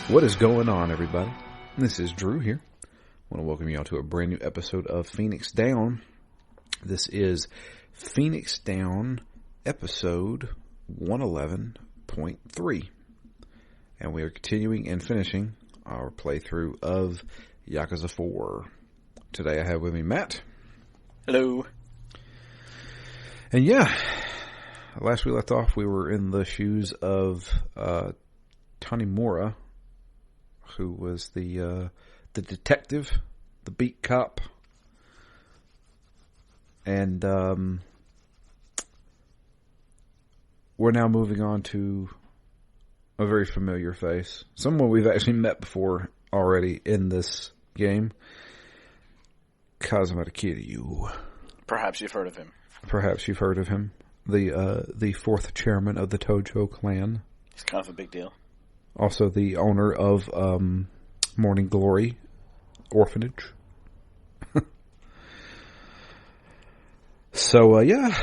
What is going on, everybody? This is Drew here. I want to welcome you all to a brand new episode of Phoenix Down. This is Phoenix Down episode 111.3. And we are continuing and finishing our playthrough of Yakuza 4. Today I have with me Matt. Hello. And yeah, last we left off, we were in the shoes of Tanimura, who was the detective, the beat cop, and we're now moving on to a very familiar face, someone we've actually met before already in this game, Kazuma Kiryu. Perhaps you've heard of him. Perhaps you've heard of him. The fourth chairman of the Tojo clan. He's kind of a big deal. Also the owner of Morning Glory Orphanage. So, yeah.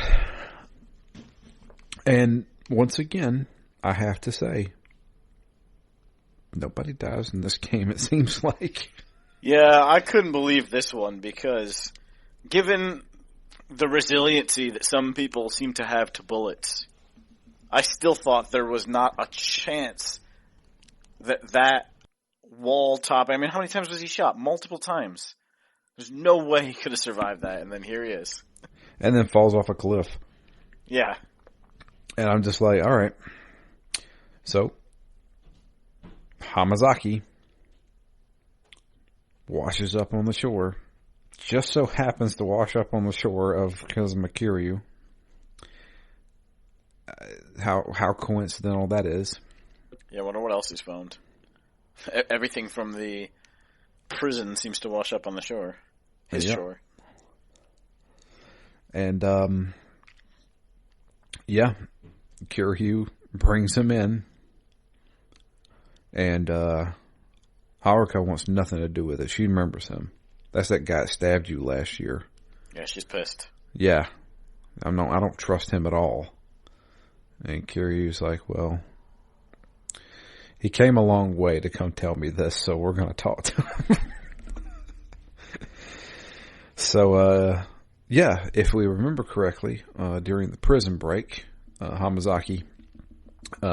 And once again, I have to say, nobody dies in this game, it seems like. Yeah, I couldn't believe this one because given the resiliency that some people seem to have to bullets, I still thought there was not a chance that wall top. I mean, how many times was he shot? Multiple times. There's no way he could have survived that, and then here he is. And then falls off a cliff. Yeah. And I'm just like, all right. So, Hamazaki washes up on the shore. Just so happens to wash up on the shore of Kazuma Kiryu. How coincidental that is. Yeah, I wonder what else he's found. Everything from the prison seems to wash up on the shore. His shore. And, yeah, Kiryu brings him in. And, Haruka wants nothing to do with it. She remembers him. That's that guy that stabbed you last year. Yeah, she's pissed. Yeah. I don't trust him at all. And Kiryu's like, well, he came a long way to come tell me this, so we're going to talk to him. So, yeah, if we remember correctly, during the prison break, Hamazaki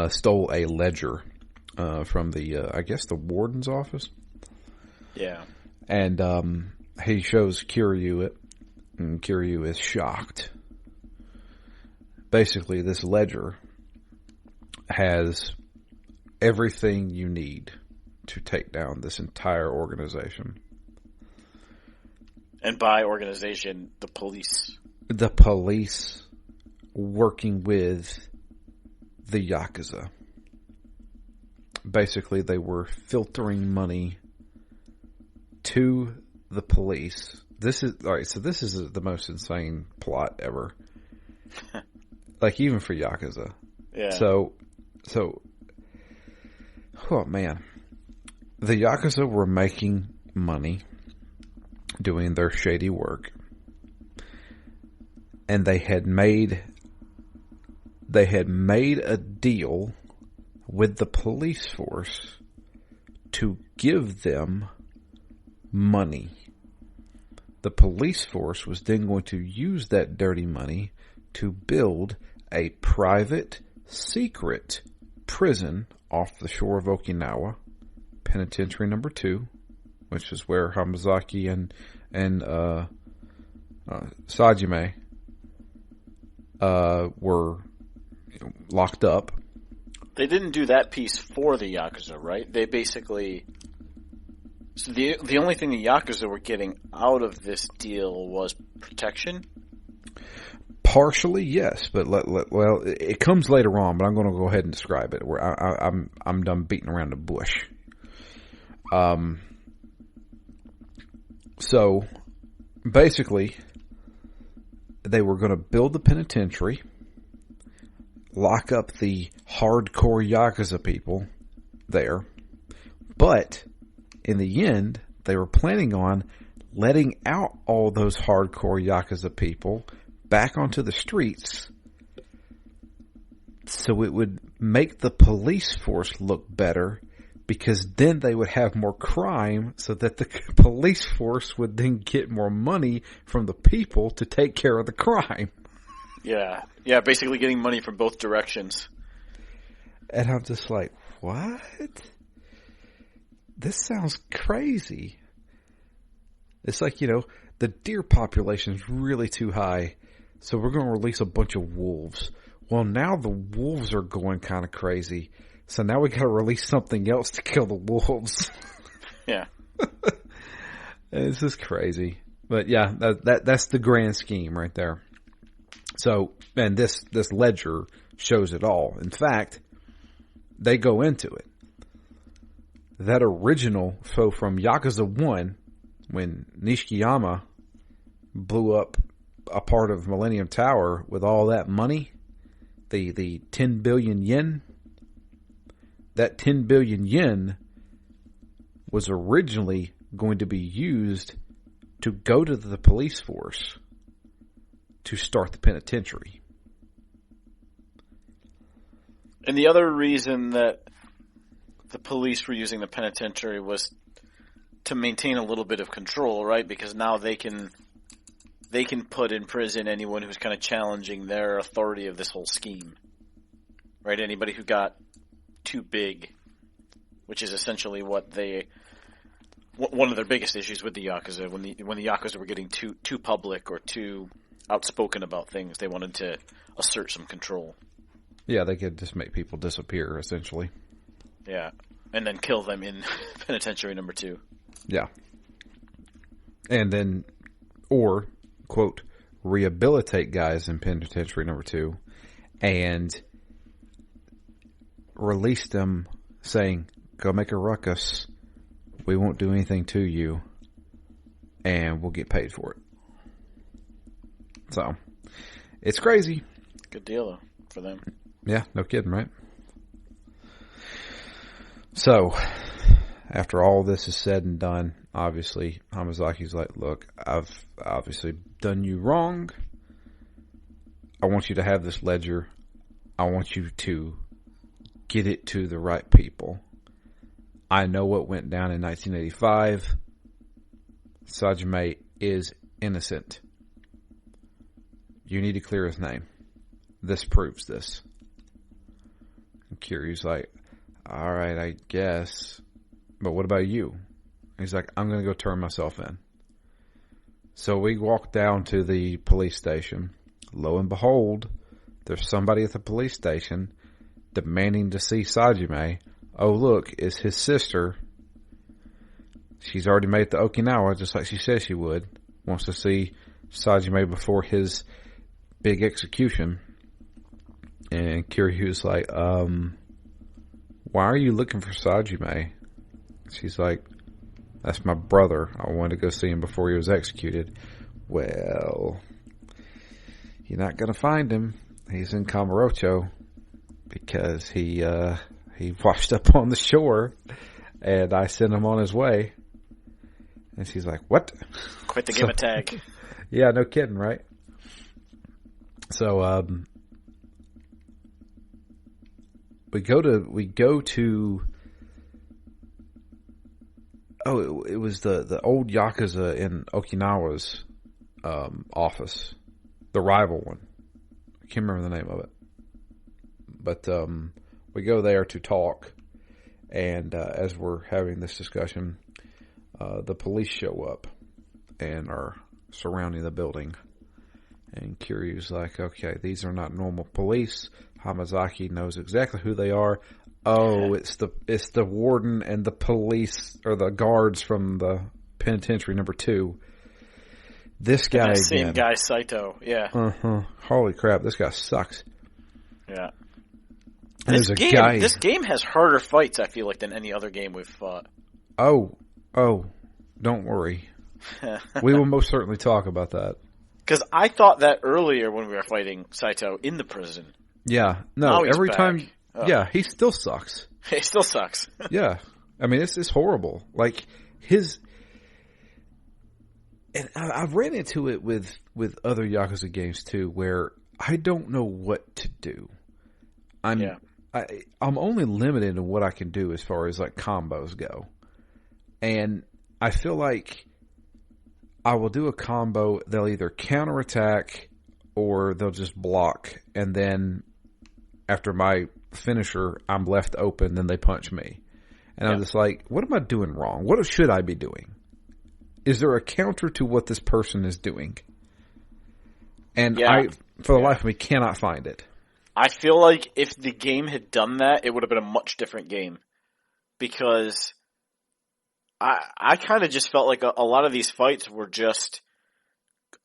stole a ledger from the, I guess, the warden's office. Yeah. And he shows Kiryu it, and Kiryu is shocked. Basically, this ledger has everything you need to take down this entire organization. And by organization, the police. The police working with the Yakuza. Basically, they were filtering money to the police. This is the most insane plot ever. Like, even for Yakuza. Yeah. So, oh man. The Yakuza were making money doing their shady work. And they had made a deal with the police force to give them money. The police force was then going to use that dirty money to build a private, secret prison off the shore of Okinawa, Penitentiary Number 2, which is where Hamazaki and Sajime were locked up. They didn't do that piece for the Yakuza, right? They basically... So the only thing the Yakuza were getting out of this deal was protection? Partially, yes, but well, it comes later on. But I'm going to go ahead and describe it. Where I'm done beating around the bush. So basically, they were going to build the penitentiary, lock up the hardcore Yakuza people there, but in the end, they were planning on letting out all those hardcore Yakuza people back onto the streets so it would make the police force look better because then they would have more crime so that the police force would then get more money from the people to take care of the crime. Yeah. Yeah, basically getting money from both directions. And I'm just like, what? This sounds crazy. It's like, the deer population is really too high, so we're going to release a bunch of wolves. Well, now the wolves are going kind of crazy, so now we got to release something else to kill the wolves. Yeah. It's just crazy. But yeah, that's the grand scheme right there. So, and this ledger shows it all. In fact, they go into it. That original, so from Yakuza 1, when Nishikiyama blew up a part of Millennium Tower with all that money, the 10 billion yen, that 10 billion yen was originally going to be used to go to the police force to start the penitentiary. And the other reason that the police were using the penitentiary was to maintain a little bit of control, right? Because now they can put in prison anyone who's kind of challenging their authority of this whole scheme, right? Anybody who got too big, which is essentially one of their biggest issues with the Yakuza. When the Yakuza were getting too public or too outspoken about things, they wanted to assert some control. Yeah, they could just make people disappear, essentially. Yeah, and then kill them in penitentiary number 2. Yeah. And then, or, quote, rehabilitate guys in penitentiary number 2 and release them saying, go make a ruckus. We won't do anything to you. And we'll get paid for it. So, it's crazy. Good deal, though, for them. Yeah, no kidding, right? So, after all this is said and done, obviously, Hamazaki's like, look, I've obviously done you wrong. I want you to have this ledger. I want you to get it to the right people. I know what went down in 1985. Sajime is innocent. You need to clear his name. This proves this. And Kiryu's like, all right, I guess. But what about you? He's like, I'm going to go turn myself in. So we walk down to the police station. Lo and behold, there's somebody at the police station demanding to see Sajime. Oh, look, it's his sister. She's already made it to Okinawa, just like she said she would. Wants to see Sajime before his big execution. And Kiryu's like, why are you looking for Sajime? She's like, that's my brother. I wanted to go see him before he was executed. Well, you're not going to find him. He's in Kamurocho because he washed up on the shore and I sent him on his way. And she's like, what? Quit the game a tag. Yeah, no kidding, right? So, we go to it was the old Yakuza in Okinawa's office, the rival one. I can't remember the name of it, but we go there to talk, and as we're having this discussion, the police show up and are surrounding the building. And Kiryu's like, okay, these are not normal police. Hamazaki knows exactly who they are. Oh, it's the warden and the police, or the guards from the penitentiary number 2. This guy again. Same guy, Saito. Yeah. Holy crap, this guy sucks. Yeah. And this game has harder fights, I feel like, than any other game we've fought. Oh, don't worry. We will most certainly talk about that. Because I thought that earlier when we were fighting Saito in the prison. Yeah. No, every back. time. Oh. Yeah, he still sucks. He still sucks. Yeah. I mean, it's horrible. Like, and I've ran into it with other Yakuza games too, where I don't know what to do. I'm I'm only limited in what I can do as far as like combos go. And I feel like I will do a combo, they'll either counterattack or they'll just block, and then after my finisher, I'm left open, then they punch me. And I'm just like, what am I doing wrong? What should I be doing? Is there a counter to what this person is doing? And I, for the life of me, cannot find it. I feel like if the game had done that, it would have been a much different game. Because I kind of just felt like a lot of these fights were just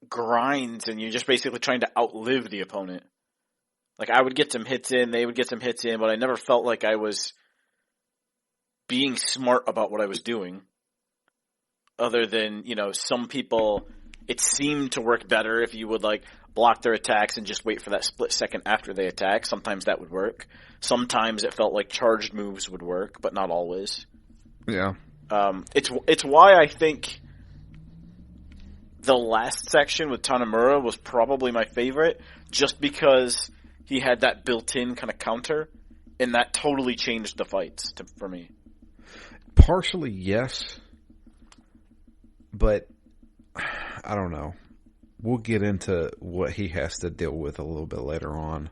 grinds, and you're just basically trying to outlive the opponent. Like, I would get some hits in, they would get some hits in, but I never felt like I was being smart about what I was doing. Other than, some people, it seemed to work better if you would, like, block their attacks and just wait for that split second after they attack. Sometimes that would work. Sometimes it felt like charged moves would work, but not always. Yeah. It's why I think the last section with Tanemura was probably my favorite, just because he had that built-in kind of counter, and that totally changed the fights for me. Partially, yes. But, I don't know. We'll get into what he has to deal with a little bit later on.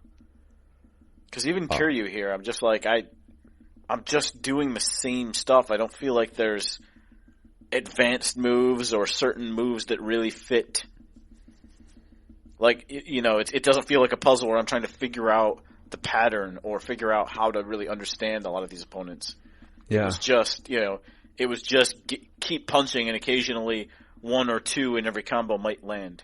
Because even Kiryu here, I'm just like, I'm just doing the same stuff. I don't feel like there's advanced moves or certain moves that really fit. Like, it doesn't feel like a puzzle where I'm trying to figure out the pattern or figure out how to really understand a lot of these opponents. Yeah. It was just, keep punching, and occasionally one or two in every combo might land.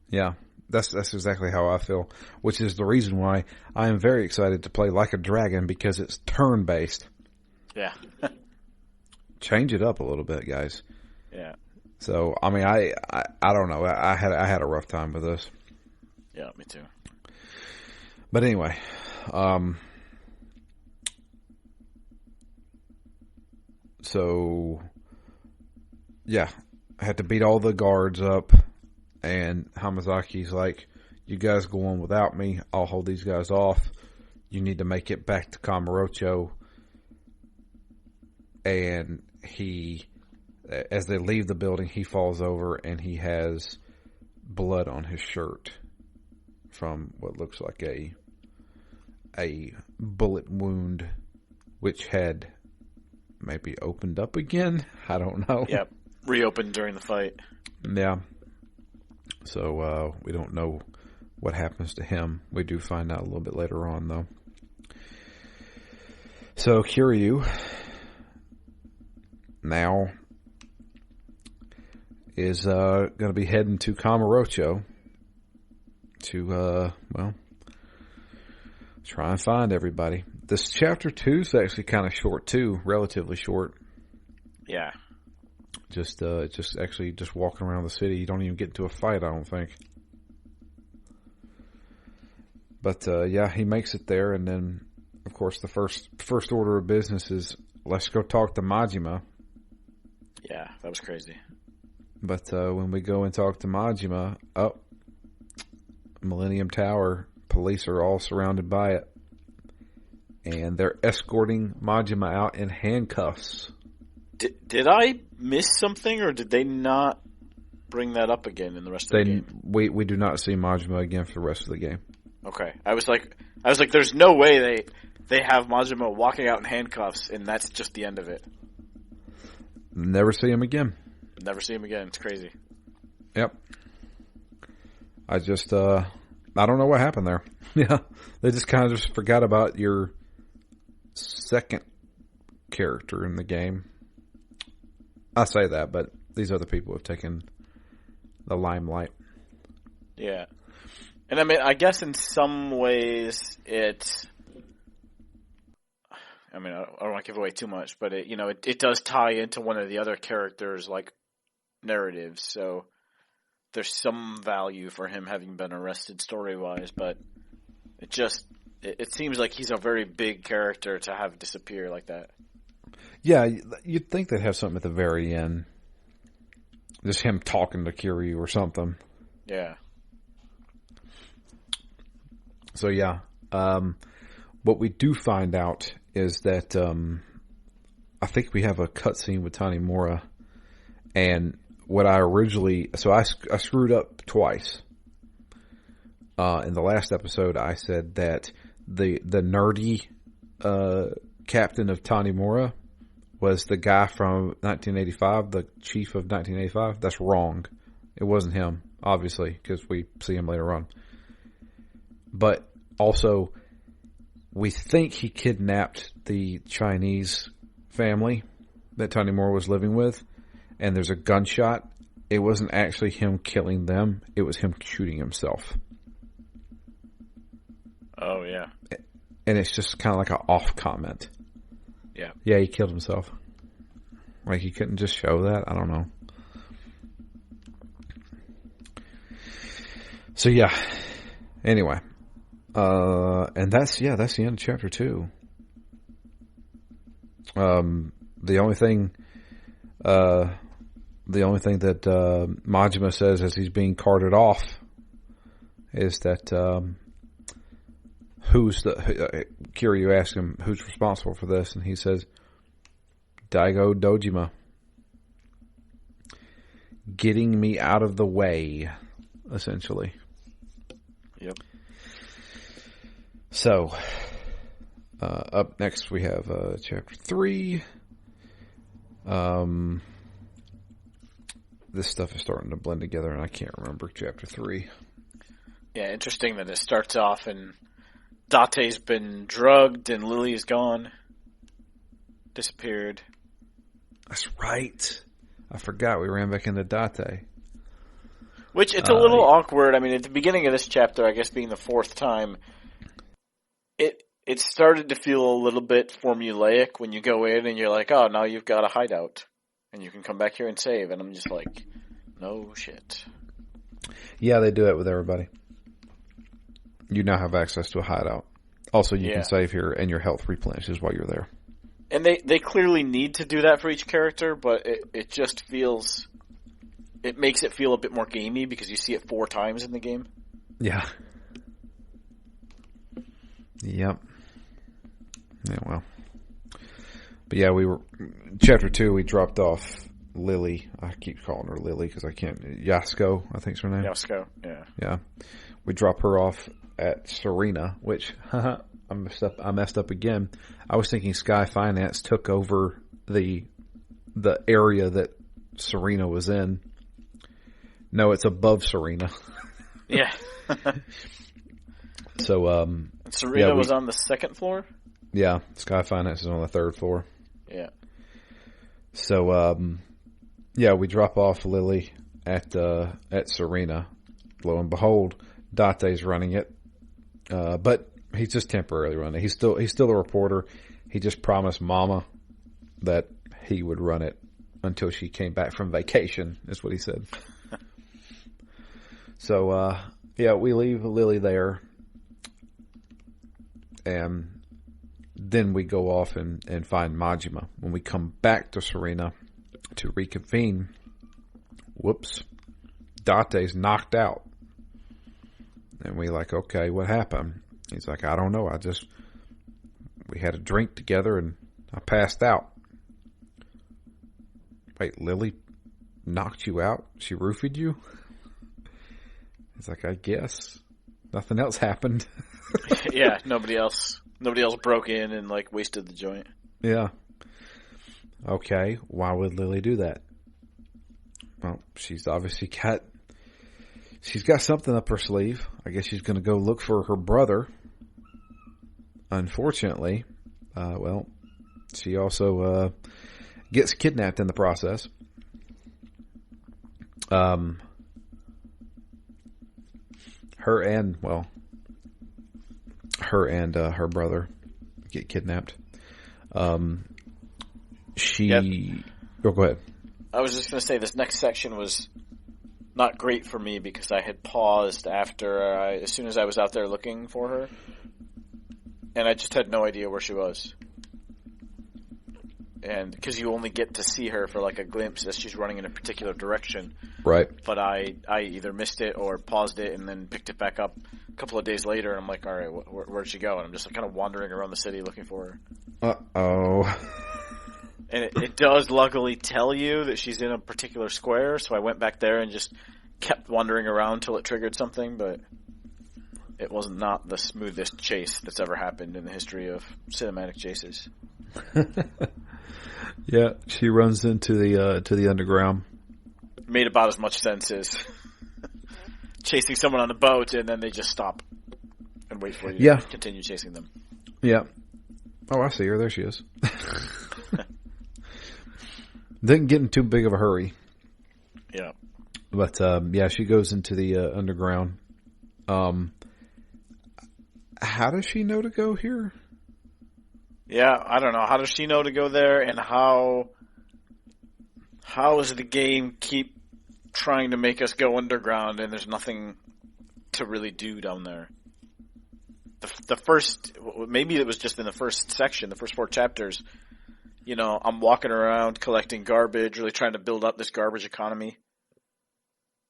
Yeah, that's exactly how I feel, which is the reason why I am very excited to play Like a Dragon, because it's turn-based. Yeah. Change it up a little bit, guys. Yeah. So, I mean, I don't know. I had a rough time with this. Yeah, me too. But anyway, so yeah, I had to beat all the guards up, and Hamazaki's like, "You guys go on without me. I'll hold these guys off. You need to make it back to Kamurocho." And as they leave the building, he falls over and he has blood on his shirt from what looks like a bullet wound, which had maybe opened up again. I don't know. Yep, reopened during the fight. Yeah. So we don't know what happens to him. We do find out a little bit later on, though. So Kiryu now is going to be heading to Kamurocho to, try and find everybody. This chapter 2 is actually kind of short, too. Relatively short. Yeah. Just walking around the city. You don't even get into a fight, I don't think. But, he makes it there, and then, of course, the first order of business is, let's go talk to Majima. Yeah, that was crazy. But when we go and talk to Majima, Millennium Tower, police are all surrounded by it. And they're escorting Majima out in handcuffs. Did I miss something, or did they not bring that up again in the rest of the game? We do not see Majima again for the rest of the game. Okay. I was like, there's no way they have Majima walking out in handcuffs, and that's just the end of it. Never see him again. Never see him again. It's crazy. Yep. I just, I don't know what happened there. Yeah. They just kind of just forgot about your second character in the game. I say that, but these other people have taken the limelight. Yeah. And I mean, I guess in some ways I don't want to give away too much, but it does tie into one of the other characters' like narratives, so there's some value for him having been arrested story-wise, but it seems like he's a very big character to have disappear like that. Yeah, you'd think they'd have something at the very end. Just him talking to Kiryu or something. Yeah. So yeah, what we do find out is that I think we have a cutscene with Tanimura, and what I originally... So I screwed up twice. In the last episode, I said that the nerdy captain of Tanimura was the guy from 1985, the chief of 1985. That's wrong. It wasn't him, obviously, because we see him later on. But also, we think he kidnapped the Chinese family that Tanimura was living with, and there's a gunshot. It wasn't actually him killing them. It was him shooting himself. Oh, yeah. And it's just kind of like an off comment. Yeah. Yeah, he killed himself. Like, he couldn't just show that? I don't know. So, yeah. Anyway. And that's the end of chapter 2. The only thing that Majima says as he's being carted off is that Kiryu asks him who's responsible for this, and he says Daigo Dojima, getting me out of the way, essentially. Yep. So up next we have chapter 3. This stuff is starting to blend together, and I can't remember chapter 3. Yeah, interesting that it starts off and Date's been drugged and Lily's gone. Disappeared. That's right. I forgot we ran back into Date. Which, it's a little awkward. I mean, at the beginning of this chapter, I guess being the 4th time, it started to feel a little bit formulaic when you go in and you're like, oh, now you've got a hideout. And you can come back here and save. And I'm just like, no shit. Yeah, they do that with everybody. You now have access to a hideout. Also, you can save here, and your health replenishes while you're there. And they clearly need to do that for each character, but it just feels... It makes it feel a bit more gamey because you see it 4 times in the game. Yeah. Yep. Yeah, well. But yeah, we were... Chapter 2, we dropped off Lily. I keep calling her Lily because I can't... Yasko, I think's her name. Yasko, yeah. Yeah. We drop her off at Serena, which... I messed up again. I was thinking Sky Finance took over the area that Serena was in. No, it's above Serena. Yeah. So, Serena was on the 2nd floor? Yeah, Sky Finance is on the 3rd floor. Yeah. So, we drop off Lily at Serena. Lo and behold, Date's running it. But he's just temporarily running it. He's still a reporter. He just promised Mama that he would run it until she came back from vacation, is what he said. So, we leave Lily there. And then we go off and find Majima. When we come back to Serena to reconvene, whoops, Date's knocked out. And we like, okay, what happened? He's like, I don't know. We had a drink together and I passed out. Wait, Lily knocked you out? She roofied you? He's like, I guess. Nothing else happened. Yeah, nobody else broke in and like wasted the joint. Yeah. Okay, why would Lily do that? Well, she's obviously got something up her sleeve. I guess she's going to go look for her brother. Unfortunately, she also gets kidnapped in the process. Her and her brother get kidnapped. Go ahead. I was just going to say this next section was not great for me because I had paused as soon as I was out there looking for her, and I just had no idea where she was. and because you only get to see her for like a glimpse as she's running in a particular direction. Right. But I either missed it or paused it and then picked it back up a couple of days later, and I'm like, all right, where'd she go? And I'm just kind of wandering around the city looking for her. Uh-oh. And it does luckily tell you that she's in a particular square, so I went back there and just kept wandering around till it triggered something, but it was not the smoothest chase that's ever happened in the history of cinematic chases. Yeah, she runs into the underground. Made about as much sense as chasing someone on the boat and then they just stop and wait for you to continue chasing them. Yeah. Oh, I see her. There she is. Didn't get in too big of a hurry. Yeah. But, she goes into the underground. How does she know to go here? Yeah, I don't know. How does she know to go there, and how does the game keep trying to make us go underground and there's nothing to really do down there? The first, maybe it was just in the first section, the first 4 chapters, I'm walking around collecting garbage, really trying to build up this garbage economy.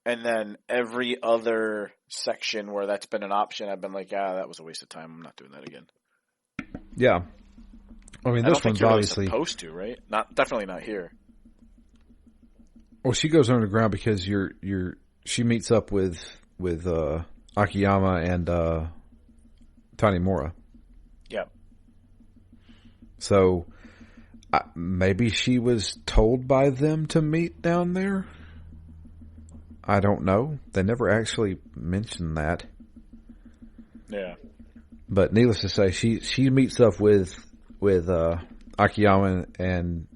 And then every other section where that's been an option, I've been like, that was a waste of time. I'm not doing that again. Yeah. I mean, this one's obviously really supposed to, right? Definitely not here. Well, she goes underground because she meets up with Akiyama and Tanimura. Yeah. So maybe she was told by them to meet down there. I don't know. They never actually mentioned that. Yeah. But needless to say, she meets up with Akiyama and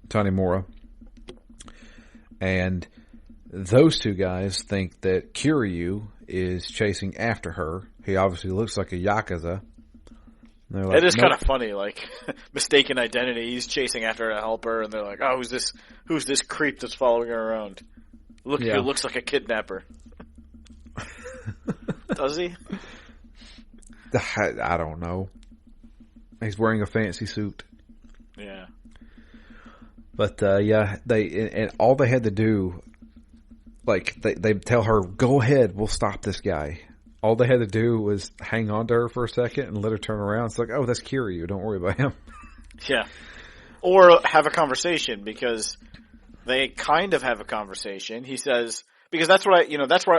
Tanimura, and those two guys think that Kiryu is chasing after her. He obviously looks like a Yakuza. Like, it is kind of funny, like mistaken identity. He's chasing after her to help her, and they're like, "Oh, who's this creep that's following her around? Look, he looks like a kidnapper." Does he? I don't know. He's wearing a fancy suit. Yeah. But they all they had to do, like they tell her, "Go ahead, we'll stop this guy." All they had to do was hang on to her for a second and let her turn around. It's like, oh, that's Kiryu. Don't worry about him. Yeah. Or have a conversation, because they kind of have a conversation. He says, because that's what I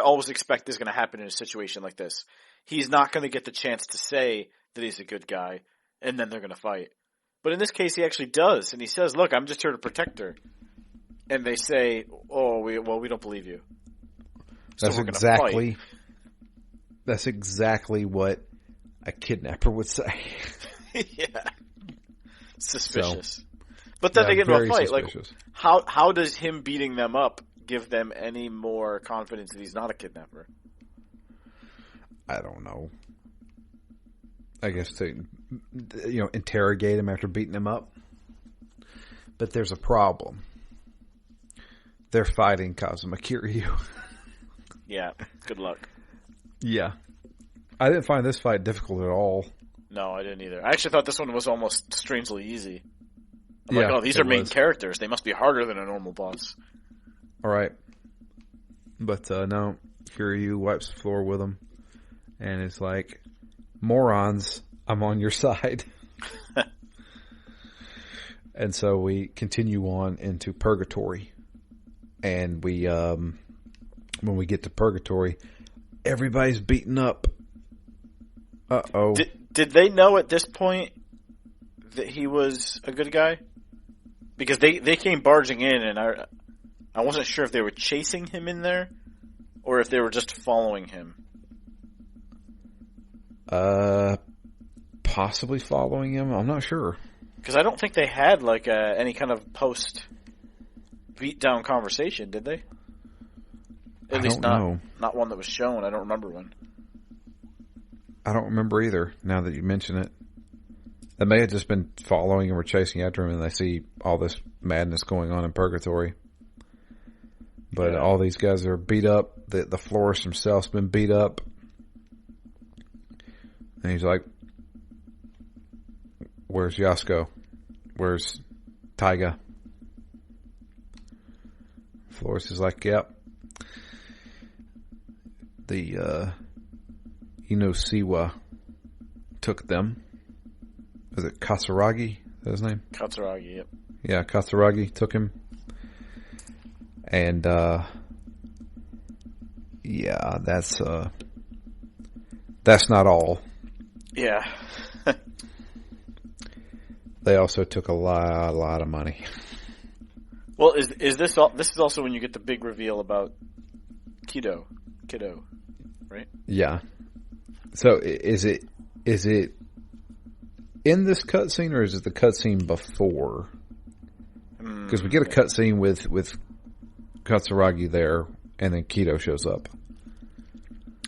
always expect is going to happen in a situation like this. He's not going to get the chance to say that he's a good guy, and then they're going to fight. But in this case, he actually does. And he says, look, I'm just here to protect her. And they say, oh, we don't believe you. So we're going to fight. That's exactly what a kidnapper would say. Yeah. Suspicious. But then they get into a fight. Suspicious. Like, how does him beating them up give them any more confidence that he's not a kidnapper? I don't know. I guess to, interrogate him after beating him up. But there's a problem. They're fighting Kazuma Kiryu. Yeah. Good luck. Yeah. I didn't find this fight difficult at all. No, I didn't either. I actually thought this one was almost strangely easy. I'm like, oh, these are main characters. They must be harder than a normal boss. All right. But no, Kiryu wipes the floor with him. And it's like, morons, I'm on your side. And so we continue on into Purgatory. And we, when we get to Purgatory, everybody's beaten up. Uh-oh. Did they know at this point that he was a good guy? Because they came barging in, and I wasn't sure if they were chasing him in there or if they were just following him. Possibly following him. I'm not sure. Because I don't think they had like any kind of post beat-down conversation, did they? At least not one that was shown. I don't remember one. I don't remember either, now that you mention it. They may have just been following him or chasing after him, and they see all this madness going on in Purgatory. But all these guys are beat up. The florist himself's been beat up. And he's like, where's Yasuko? Where's Taiga? Flores is like, yep. The Inosiwa took them. Is it Katsuragi? Is that his name? Katsuragi, yep. Yeah, Katsuragi took him. And, yeah, that's not all. Yeah. They also took a lot of money. Well, is this is also when you get the big reveal about Kiddo, right? Yeah. So is it in this cutscene, or is it the cutscene before? Because we get a cutscene with Katsuragi there, and then Kiddo shows up.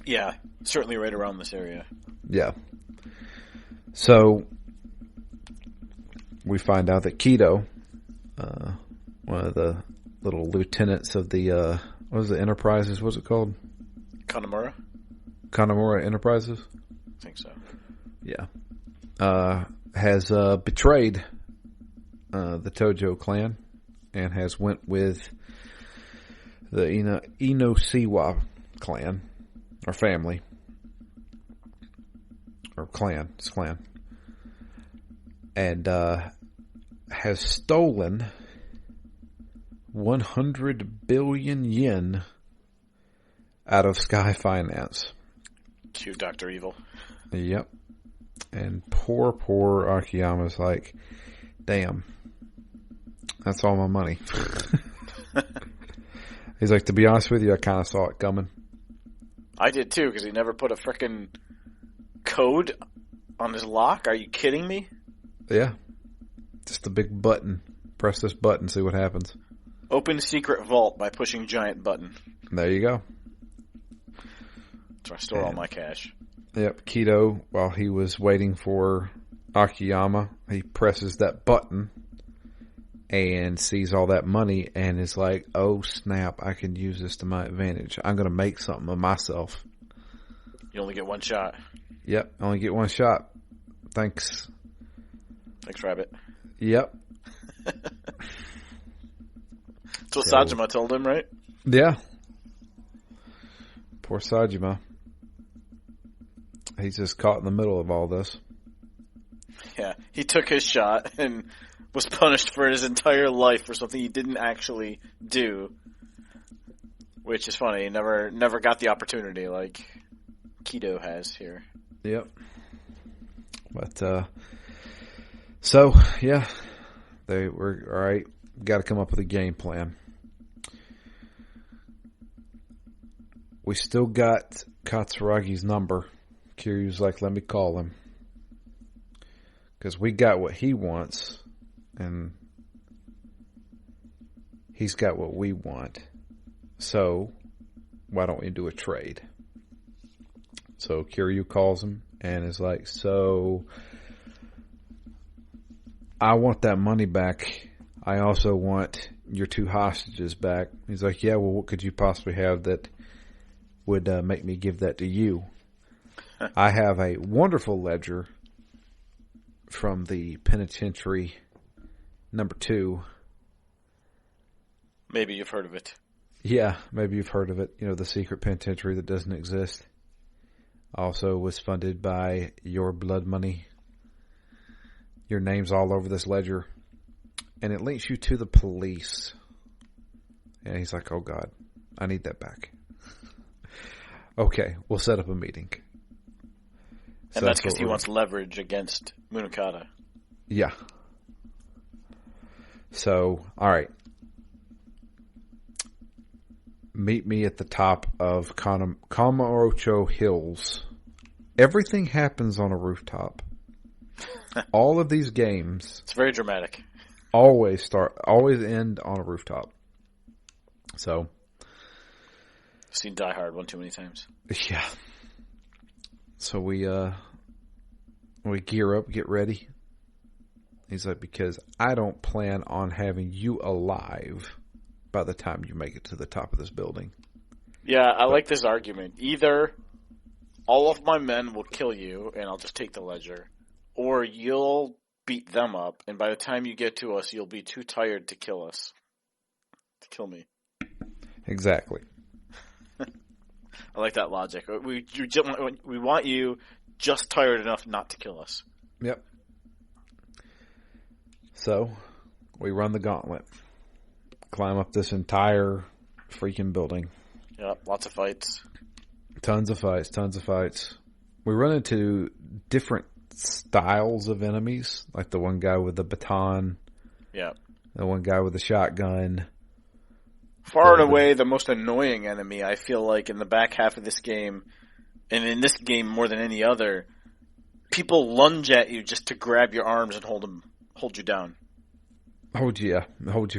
Yeah, certainly right around this area. Yeah. So we find out that Kiddo, one of the little lieutenants of the what was the Enterprises? What's it called? Kanamura Enterprises. I think so. Yeah. Has betrayed the Tojo clan and has went with the Inosiwa clan, or family, or clan. It's clan. And has stolen 100 billion yen out of Sky Finance. Cute Dr. Evil. Yep. And poor Akiyama's like, damn, that's all my money. He's like, to be honest with you, I kind of saw it coming. I did too, because he never put a frickin' code on his lock. Are you kidding me? Yeah. Just a big button. Press this button, see what happens. Open secret vault by pushing giant button. There you go. That's where I store all my cash. Yep, Kiddo, while he was waiting for Akiyama, he presses that button and sees all that money and is like, oh snap, I can use this to my advantage. I'm going to make something of myself. You only get one shot. Yep, only get one shot. Thanks. Thanks, Rabbit. Yep. That's what Sajima told him, right? Yeah. Poor Sajima. He's just caught in the middle of all this. Yeah, he took his shot and was punished for his entire life for something he didn't actually do. Which is funny. He never got the opportunity like Kiddo has here. Yep. But, so, yeah. They were, alright, got to come up with a game plan. We still got Katsuragi's number. Kiryu's like, let me call him. Because we got what he wants, and he's got what we want. So, why don't we do a trade? So, Kiryu calls him and is like, so, I want that money back. I also want your 2 hostages back. He's like, yeah, well, what could you possibly have that would make me give that to you? I have a wonderful ledger from the penitentiary number 2. Maybe you've heard of it. Yeah, maybe you've heard of it. You know, the secret penitentiary that doesn't exist. Also was funded by your blood money. Your name's all over this ledger. And it links you to the police. And he's like, oh God, I need that back. Okay, we'll set up a meeting. And that's because he wants leverage against Munakata. Yeah. So, alright. Meet me at the top of Kamurocho Hills. Everything happens on a rooftop. All of these games... It's very dramatic. Always end on a rooftop. So... I've seen Die Hard one too many times. Yeah. So we gear up, get ready. He's like, because I don't plan on having you alive by the time you make it to the top of this building. Yeah, I like this argument. Either all of my men will kill you and I'll just take the ledger, or you'll beat them up, and by the time you get to us, you'll be too tired to kill us. To kill me. Exactly. I like that logic. We want you just tired enough not to kill us. Yep. So, we run the gauntlet. Climb up this entire freaking building. Yep, lots of fights. Tons of fights. We run into different styles of enemies, like the one guy with the baton. Yeah. The one guy with the shotgun. Far and away the most annoying enemy, I feel like, in the back half of this game, and in this game more than any other, people lunge at you just to grab your arms and hold you down. Hold you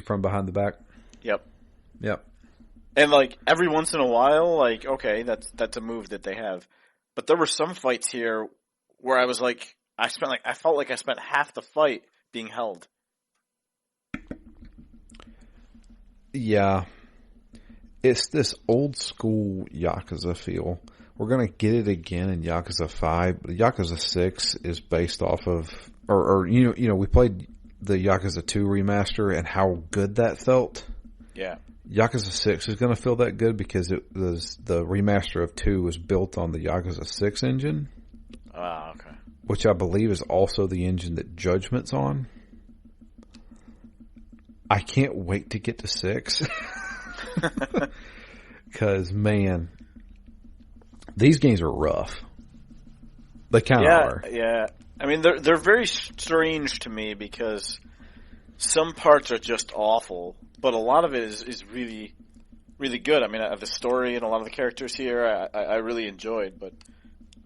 from behind the back. Yep. And like every once in a while, like okay, that's a move that they have. But there were some fights here where I was like, I felt like I spent half the fight being held. Yeah. It's this old school Yakuza feel. We're going to get it again in Yakuza 5, but Yakuza 6 is based off of, or we played the Yakuza 2 remaster and how good that felt. Yeah. Yakuza 6 is going to feel that good because the remaster of 2 was built on the Yakuza 6 engine. Ah, okay. Which I believe is also the engine that Judgment's on. I can't wait to get to 6. Because, man, these games are rough. They kind of are. Yeah. I mean, they're very strange to me because some parts are just awful, but a lot of it is really, really good. I mean, the story and a lot of the characters here I really enjoyed, but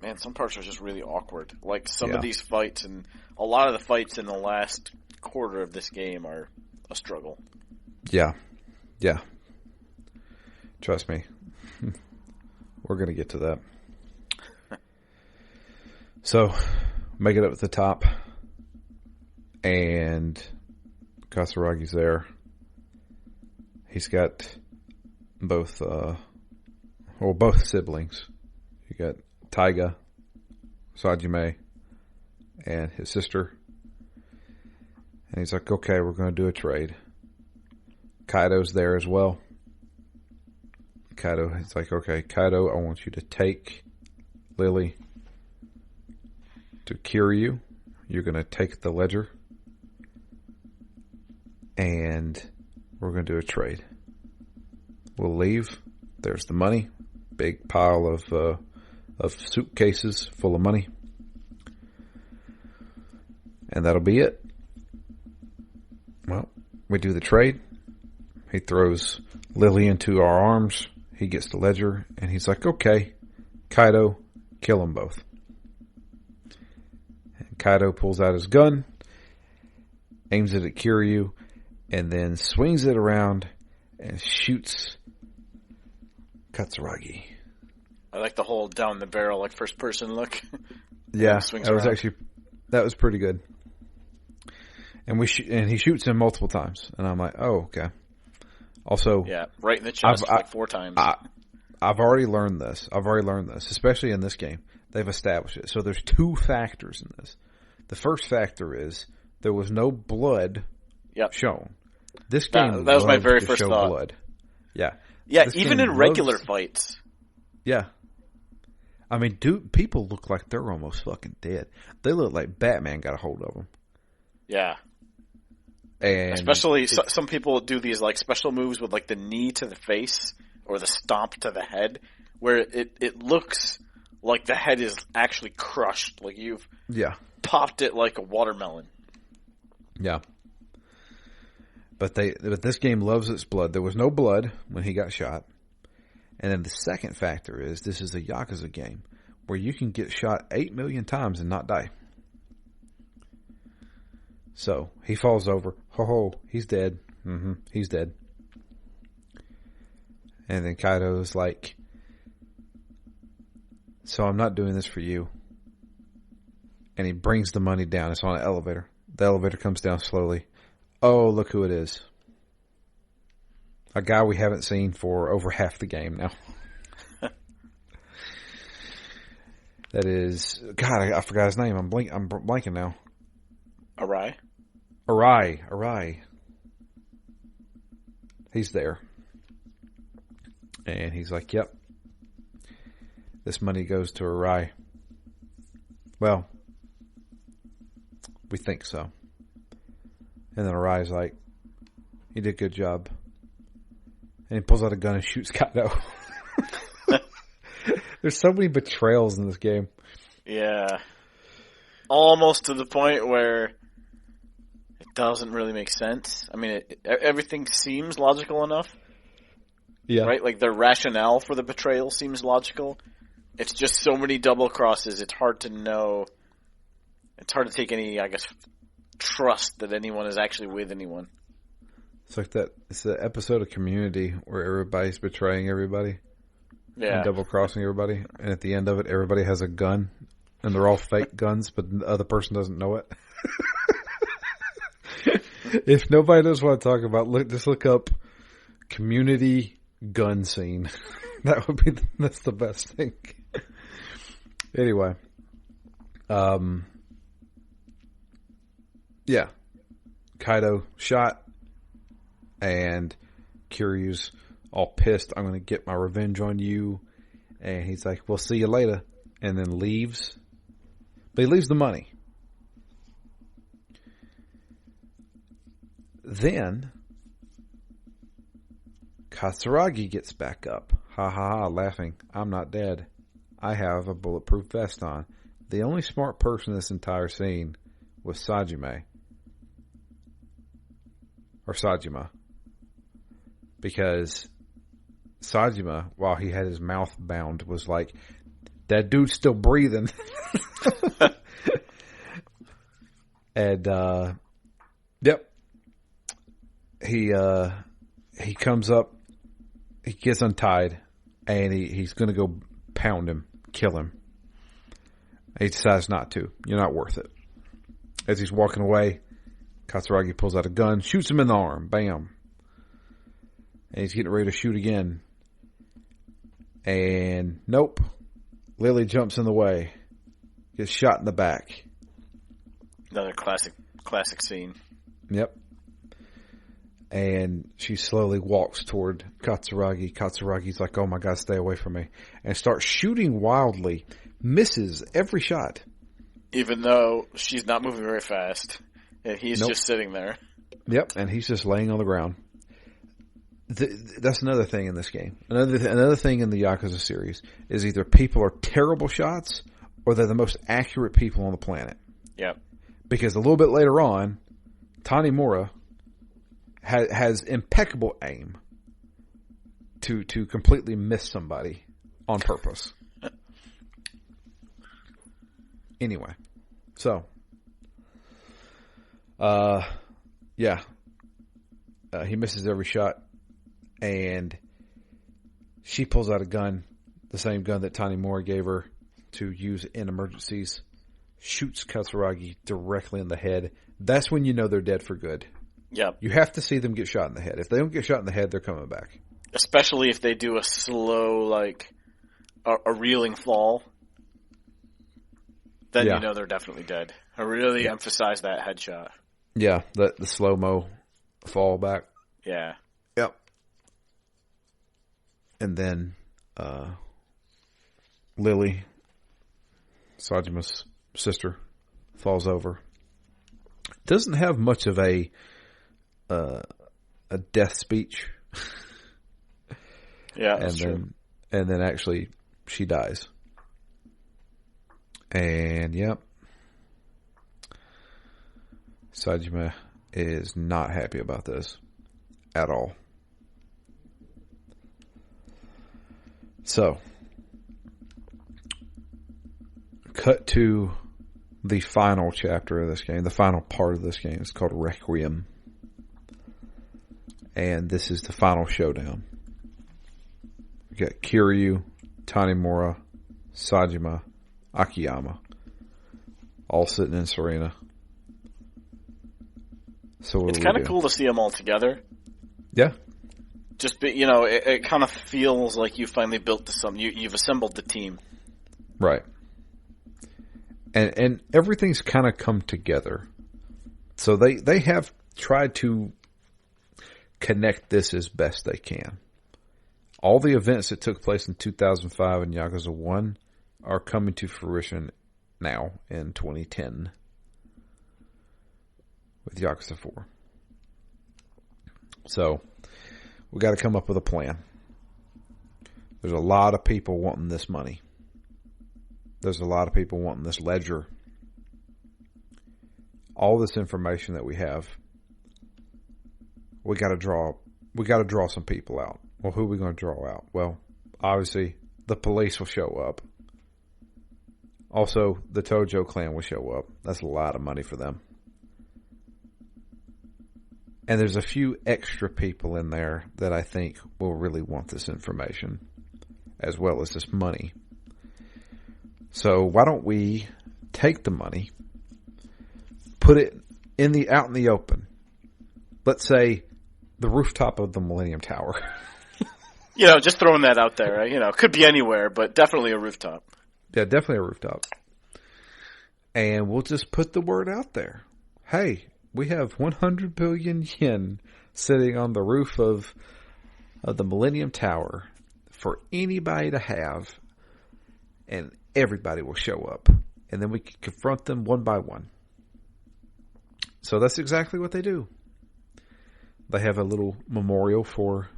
man, some parts are just really awkward. Like some of these fights, and a lot of the fights in the last quarter of this game are a struggle. Yeah. Trust me. We're going to get to that. So, make it up at the top. And Kasaragi's there. He's got both siblings. You got Taiga, Sajime, and his sister. And he's like, okay, we're going to do a trade. Kaido's there as well. He's like, okay, Kaido, I want you to take Lily to Kiryu. You're going to take the ledger. And we're going to do a trade. We'll leave. There's the money. Big pile of suitcases full of money. And that'll be it. Well, we do the trade. He throws Lily into our arms. He gets the ledger, and he's like, okay, Kaido, kill them both. And Kaido pulls out his gun, aims it at Kiryu, and then swings it around and shoots Katsuragi. I like the whole down the barrel, like first person look. Yeah, that was pretty good. And he shoots him multiple times, and I'm like, oh, okay. Also, yeah, right in the chest like 4 times. I've already learned this, especially in this game. They've established it. So there's 2 factors in this. The first factor is there was no blood shown. This game that was my very first thought. Blood. Yeah, even in regular fights. Yeah. I mean, people look like they're almost fucking dead. They look like Batman got a hold of them. Yeah. And especially some people do these like special moves with like the knee to the face or the stomp to the head, where it looks like the head is actually crushed, like you've popped it like a watermelon. Yeah. But this game loves its blood. There was no blood when he got shot. And then the second factor is this is a Yakuza game where you can get shot 8 million times and not die. So, he falls over. Ho, he's dead. He's dead. And then Kaido's like, so I'm not doing this for you. And he brings the money down. It's on an elevator. The elevator comes down slowly. Oh, look who it is. A guy we haven't seen for over half the game now. That is, God, I forgot his name. I'm blanking now. Arai. He's there. And he's like, yep. This money goes to Arai. Well, we think so. And then Arai's like, you did a good job. And he pulls out a gun and shoots Kato. There's so many betrayals in this game. Yeah. Almost to the point where it doesn't really make sense. I mean, everything seems logical enough. Yeah. Right? Like, their rationale for the betrayal seems logical. It's just so many double crosses, it's hard to know. It's hard to take any, I guess, trust that anyone is actually with anyone. It's like that. It's the episode of Community where everybody's betraying everybody. Yeah. And double crossing everybody. And at the end of it, everybody has a gun. And they're all fake guns, but the other person doesn't know it. If nobody knows what I'm talking about, just look up Community gun scene. That's the best thing. Anyway. Yeah. Kaido shot. And Kiryu's all pissed. I'm going to get my revenge on you. And he's like, we'll see you later. And then leaves. But he leaves the money. Then Katsuragi gets back up. Ha ha ha, laughing. I'm not dead. I have a bulletproof vest on. The only smart person in this entire scene was Sajime. Or Sajima. Because Sajima, while he had his mouth bound, was like, that dude's still breathing. And, yep. He comes up, he gets untied, and he's going to go pound him, kill him. He decides not to. You're not worth it. As he's walking away, Katsuragi pulls out a gun, shoots him in the arm. Bam. And he's getting ready to shoot again. And nope. Lily jumps in the way. Gets shot in the back. Another classic scene. Yep. And she slowly walks toward Katsuragi. Katsuragi's like, oh my God, stay away from me. And starts shooting wildly. Misses every shot. Even though she's not moving very fast. And he's just sitting there. Yep, and he's just laying on the ground. That's another thing in this game. Another thing in the Yakuza series is either people are terrible shots or they're the most accurate people on the planet. Yep. Because a little bit later on, Tanimura has impeccable aim to completely miss somebody on purpose. Anyway, so yeah, he misses every shot, and she pulls out a gun, the same gun that Tanimura gave her to use in emergencies. Shoots Katsuragi directly in the head. That's when you know they're dead for good. Yep. You have to see them get shot in the head. If they don't get shot in the head, they're coming back. Especially if they do a slow, like, a reeling fall. Then you know they're definitely dead. I really emphasize that headshot. Yeah, the slow-mo fall back. Yeah. Yep. And then Lily, Sajima's sister, falls over. Doesn't have much of a death speech. Yeah, that's true. And then actually she dies. And yep. Sajima is not happy about this at all. So, cut to the final chapter of this game, the final part of this game. It's called Requiem. And this is the final showdown. We got Kiryu, Tanimura, Sajima, Akiyama, all sitting in Serena. So it's kind of cool to see them all together. Yeah. Just, it kind of feels like you finally built something. You've assembled the team. Right. And everything's kind of come together. So they have tried to connect this as best they can. All the events that took place in 2005 in Yakuza 1 are coming to fruition now in 2010 with Yakuza 4. So we got to come up with a plan. There's a lot of people wanting this money. There's a lot of people wanting this ledger. All this information that we have, we got to draw some people out. Well, who are we going to draw out? Well, obviously the police will show up. Also, the Tojo clan will show up. That's a lot of money for them. And there's a few extra people in there that I think will really want this information, as well as this money. So why don't we take the money, put it out in the open. Let's say the rooftop of the Millennium Tower. Just throwing that out there. Could be anywhere, but definitely a rooftop. Yeah, definitely a rooftop. And we'll just put the word out there. Hey, we have 100 billion yen sitting on the roof of the Millennium Tower for anybody to have, and everybody will show up. And then we can confront them one by one. So that's exactly what they do. They have a little memorial for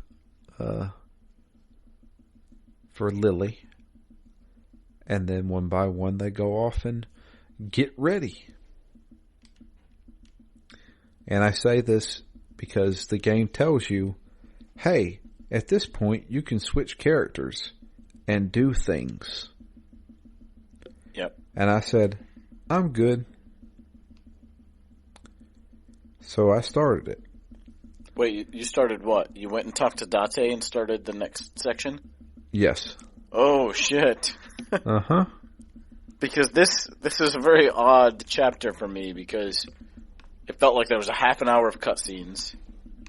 Lily. And then one by one they go off and get ready. And I say this because the game tells you, hey, at this point you can switch characters and do things. Yep. And I said, I'm good. So I started it. Wait, you started what? You went and talked to Date and started the next section? Yes. Oh, shit. Uh-huh. Because this is a very odd chapter for me because it felt like there was a half an hour of cutscenes.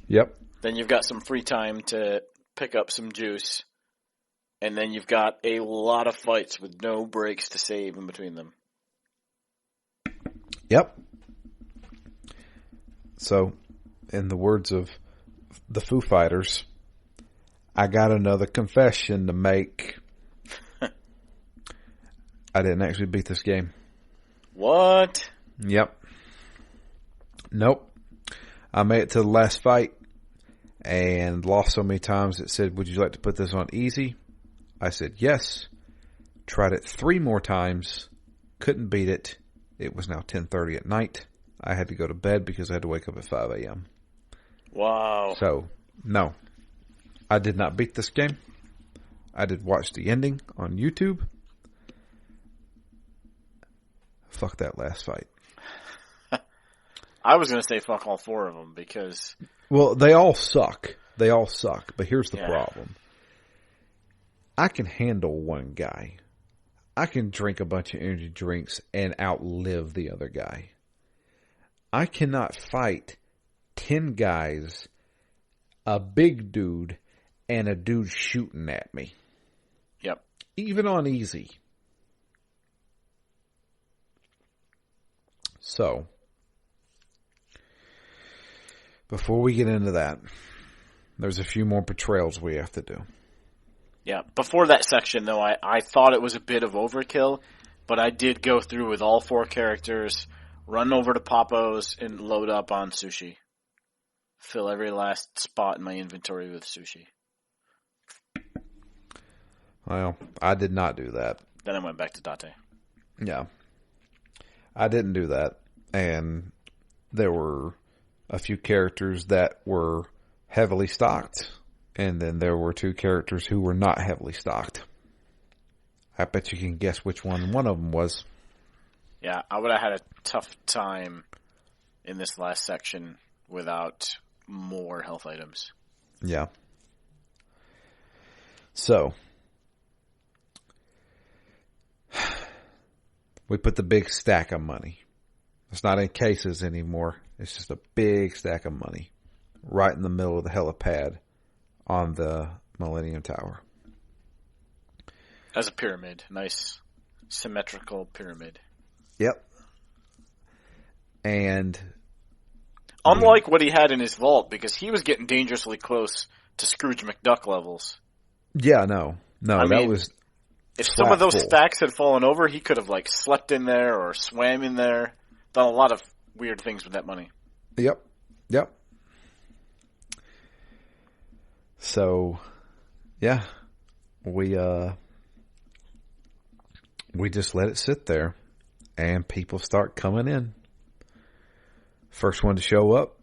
Yep. Then you've got some free time to pick up some juice. And then you've got a lot of fights with no breaks to save in between them. Yep. So, in the words of the Foo Fighters, I got another confession to make. I didn't actually beat this game. What? Yep. Nope. I made it to the last fight and lost so many times it said, would you like to put this on easy? I said yes. Tried it 3 more times. Couldn't beat it. It was now 10:30 at night. I had to go to bed because I had to wake up at 5 a.m. Wow. So, no. I did not beat this game. I did watch the ending on YouTube. Fuck that last fight. I was going to say fuck all 4 of them because... Well, they all suck. They all suck. But here's the problem. I can handle one guy. I can drink a bunch of energy drinks and outlive the other guy. I cannot fight 10 guys, a big dude, and a dude shooting at me. Yep. Even on easy. So, before we get into that, there's a few more betrayals we have to do. Yeah, before that section, though, I thought it was a bit of overkill, but I did go through with all 4 characters, run over to Papo's, and load up on sushi. Fill every last spot in my inventory with sushi. Well, I did not do that. Then I went back to Date. Yeah. I didn't do that. And there were a few characters that were heavily stocked. And then there were 2 characters who were not heavily stocked. I bet you can guess which one of them was. Yeah, I would have had a tough time in this last section without more health items. Yeah. So, we put the big stack of money. It's not in cases anymore. It's just a big stack of money right in the middle of the helipad on the Millennium Tower. As a pyramid. Nice symmetrical pyramid. Yep. And Unlike what he had in his vault, because he was getting dangerously close to Scrooge McDuck levels. Yeah, no, was. If some of those stacks had fallen over, he could have like slept in there or swam in there, done a lot of weird things with that money. Yep. So, yeah, we just let it sit there, and people start coming in. First one to show up,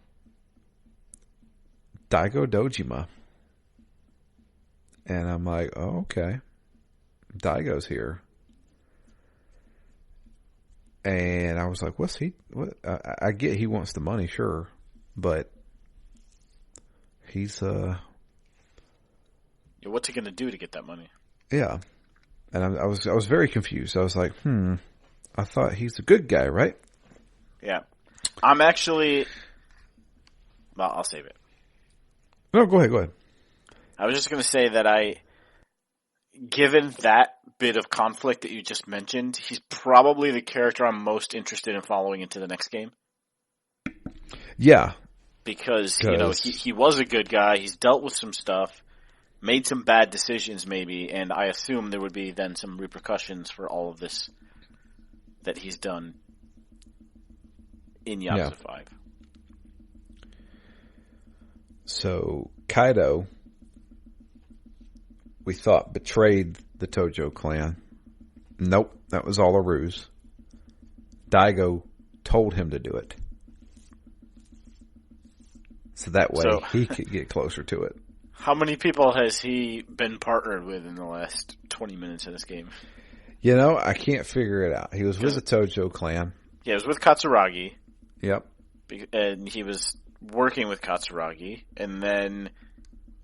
Daigo Dojima. And I'm like, oh, okay. Daigo's here. And I was like, what's he? What? I get he wants the money, sure. But he's... what's he going to do to get that money? Yeah. And I was very confused. I was like, I thought he's a good guy, right? Yeah. I'm actually... Well, I'll save it. No, go ahead. I was just going to say that given that bit of conflict that you just mentioned, he's probably the character I'm most interested in following into the next game. Yeah. Because, he was a good guy. He's dealt with some stuff, made some bad decisions maybe, and I assume there would be then some repercussions for all of this that he's done in Yakuza 5. So, Kaido, we thought, betrayed the Tojo clan. Nope, that was all a ruse. Daigo told him to do it. So that way he could get closer to it. How many people has he been partnered with in the last 20 minutes of this game? I can't figure it out. He was with the Tojo clan. Yeah, he was with Katsuragi. Yep. And he was working with Katsuragi, and then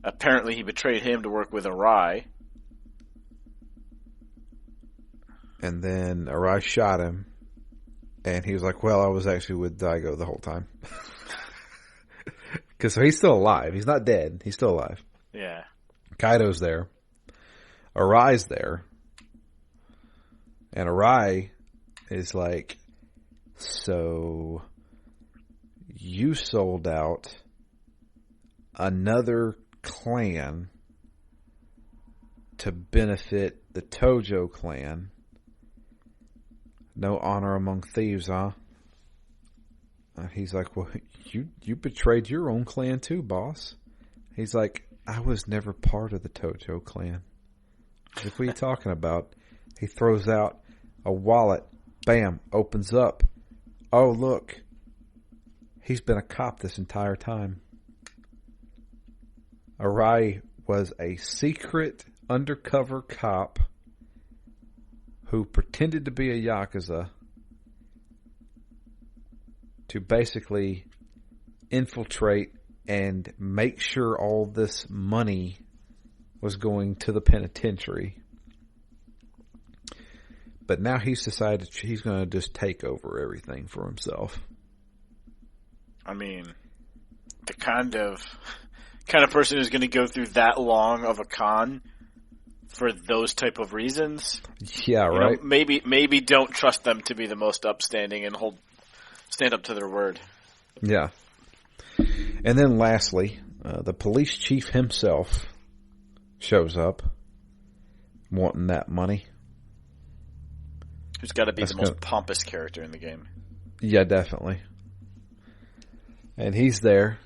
apparently he betrayed him to work with Arai. And then Arai shot him, and he was like, well, I was actually with Daigo the whole time. Because he's still alive. He's not dead. He's still alive. Yeah. Kaido's there. Arai's there. And Arai is like, so you sold out another clan to benefit the Tojo clan. No honor among thieves, huh? He's like, well, you betrayed your own clan too, boss. He's like, I was never part of the Tojo clan. Like, what are you talking about? He throws out a wallet. Bam, opens up. Oh, look. He's been a cop this entire time. Arai was a secret undercover cop who pretended to be a Yakuza to basically infiltrate and make sure all this money was going to the penitentiary. But now he's decided he's going to just take over everything for himself. I mean, the kind of person who's going to go through that long of a con for those type of reasons. Yeah, right. Maybe don't trust them to be the most upstanding and stand up to their word. Yeah. And then lastly, the police chief himself shows up wanting that money. Who's got to be the most pompous character in the game. Yeah, definitely. And he's there,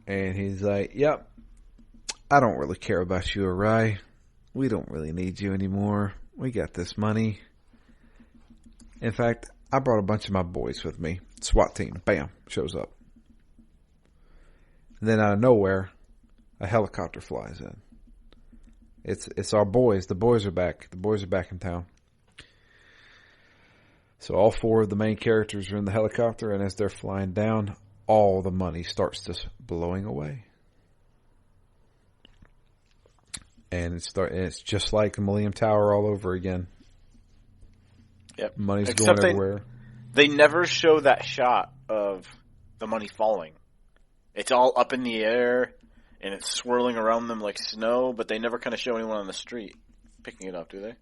and he's like, yep, I don't really care about you, Arai. We don't really need you anymore. We got this money. In fact, I brought a bunch of my boys with me. SWAT team, bam, shows up. And then out of nowhere, a helicopter flies in. It's our boys. The boys are back. The boys are back in town. So all four of the main characters are in the helicopter, and as they're flying down, all the money starts just blowing away. And it's just like the Millennium Tower all over again. Yep. Money's going everywhere. They never show that shot of the money falling. It's all up in the air, and it's swirling around them like snow, but they never kind of show anyone on the street picking it up, do they?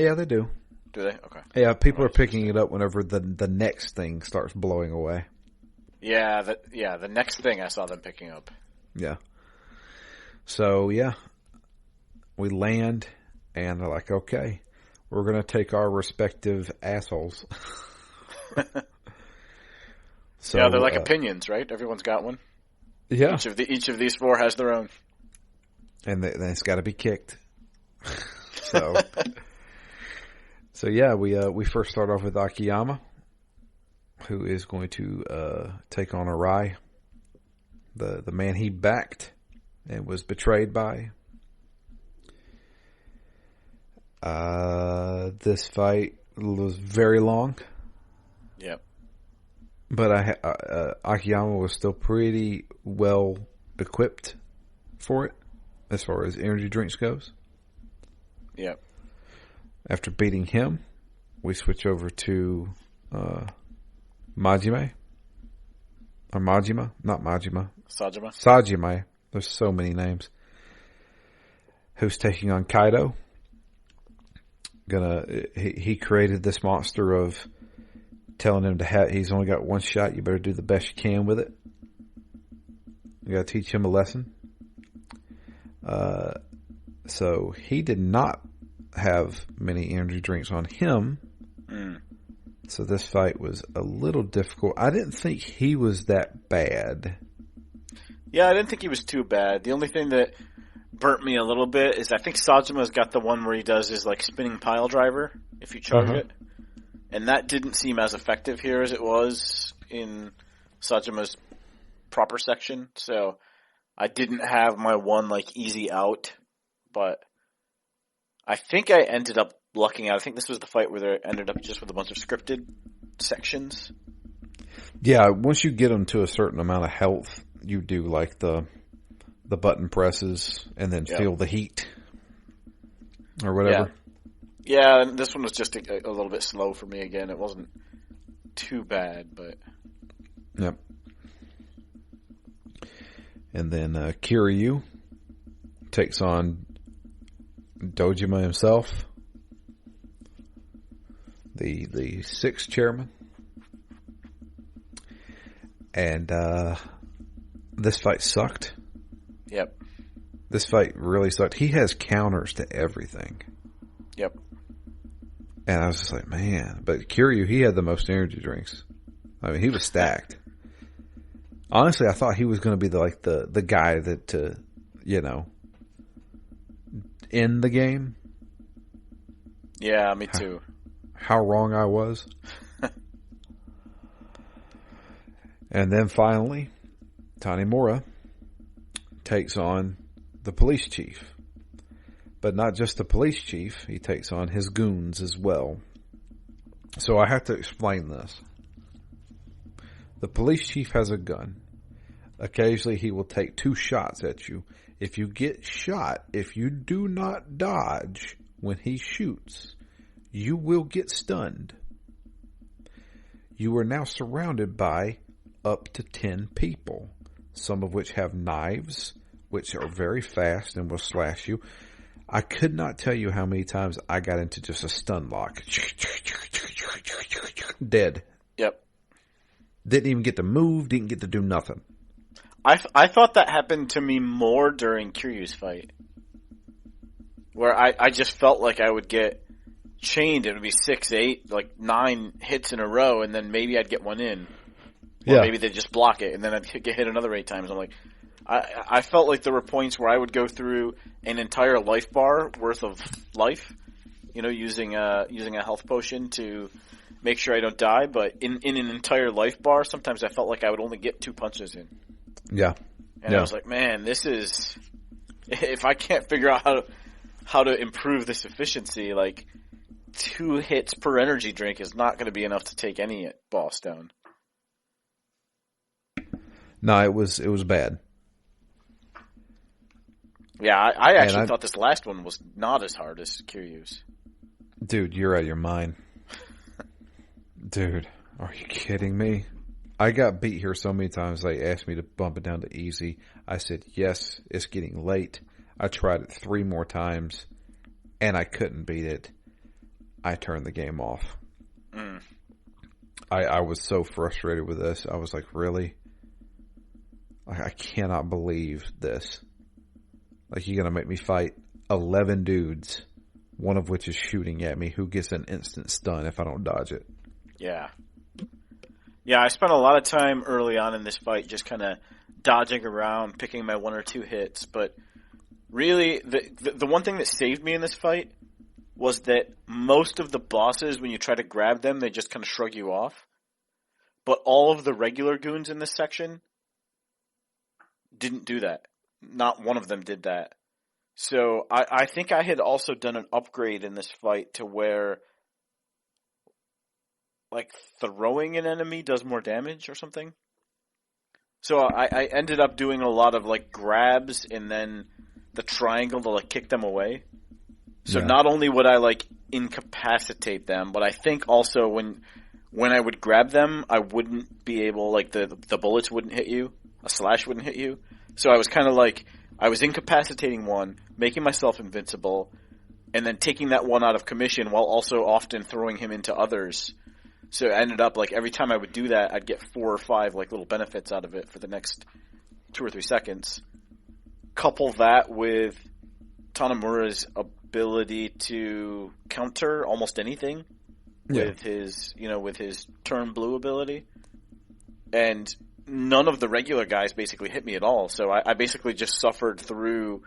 Yeah, they do. Do they? Okay. Yeah, people are picking it up whenever the next thing starts blowing away. Yeah, the next thing I saw them picking up. Yeah. So, yeah, we land, and they're like, okay, we're going to take our respective assholes. So, yeah, they're like opinions, right? Everyone's got one. Yeah. Each of these four has their own. And then it's got to be kicked. So, yeah, we first start off with Akiyama, who is going to take on Arai, the man he backed and was betrayed by. This fight was very long. Yep. But Akiyama was still pretty well equipped for it, as far as energy drinks goes. Yep. After beating him, we switch over to Majime. Or Majima? Not Majima. Sajima. Sajime. There's so many names. Who's taking on Kaido. He created this monster of telling him he's only got one shot. You better do the best you can with it. You got to teach him a lesson. So he did not have many energy drinks on him. So this fight was a little difficult. I didn't think he was that bad. Yeah, I didn't think he was too bad. The only thing that burnt me a little bit is I think Sajima's got the one where he does his like spinning pile driver if you charge it. And that didn't seem as effective here as it was in Sajima's proper section. So I didn't have my one like easy out, but I think I ended up lucking out. I think this was the fight where they ended up just with a bunch of scripted sections. Yeah, once you get them to a certain amount of health, you do like the button presses and then feel the heat or whatever. Yeah, and this one was just a little bit slow for me again. It wasn't too bad, but... Yep. And then Kiryu takes on Dojima himself, the sixth chairman. And this fight sucked. Yep. This fight really sucked. He has counters to everything. Yep. And I was just like, man. But Kiryu, he had the most energy drinks. I mean, he was stacked. Honestly, I thought he was going to be the guy that, end the game. Yeah, me too. How wrong I was. And then finally, Tanimura takes on the police chief. But not just the police chief, he takes on his goons as well. So I have to explain this. The police chief has a gun. Occasionally he will take 2 shots at you. If you get shot, if you do not dodge when he shoots, you will get stunned. You are now surrounded by up to 10 people, some of which have knives, which are very fast and will slash you. I could not tell you how many times I got into just a stun lock. Dead. Yep. Didn't even get to move, didn't get to do nothing. I thought that happened to me more during Kiryu's fight. Where I just felt like I would get chained. It would be 6, 8, like 9 hits in a row, and then maybe I'd get one in. Or maybe they'd just block it, and then I'd get hit another 8 times. I'm like, I felt like there were points where I would go through an entire life bar worth of life, using a health potion to make sure I don't die. But in an entire life bar, sometimes I felt like I would only get 2 punches in. Yeah. And I was like, man, this is... If I can't figure out how to improve this efficiency, like 2 hits per energy drink is not going to be enough to take any boss down. No, it was bad. Yeah, I actually thought this last one was not as hard as Kiryu's. Dude, you're out of your mind. Dude, are you kidding me? I got beat here so many times they asked me to bump it down to easy. I said, yes, it's getting late. I tried it 3 more times, and I couldn't beat it. I turned the game off. I was so frustrated with this. I was like, really? Like, I cannot believe this. Like, you're going to make me fight 11 dudes, one of which is shooting at me, who gets an instant stun if I don't dodge it. Yeah. Yeah, I spent a lot of time early on in this fight just kind of dodging around, picking my 1 or 2 hits, but really, the one thing that saved me in this fight was that most of the bosses, when you try to grab them, they just kind of shrug you off. But all of the regular goons in this section didn't do that. Not one of them did that. So I think I had also done an upgrade in this fight to where, like, throwing an enemy does more damage or something. So I ended up doing a lot of, like, grabs and then the triangle to, like, kick them away. So not only would I, like, incapacitate them, but I think also when I would grab them, I wouldn't be able, like, the bullets wouldn't hit you. A slash wouldn't hit you. So I was kind of like, I was incapacitating one, making myself invincible, and then taking that one out of commission while also often throwing him into others. So it ended up, like, every time I would do that, I'd get 4 or 5, like, little benefits out of it for the next 2 or 3 seconds. Couple that with Tanomura's ability to counter almost anything with his turn blue ability. And none of the regular guys basically hit me at all. So I basically just suffered through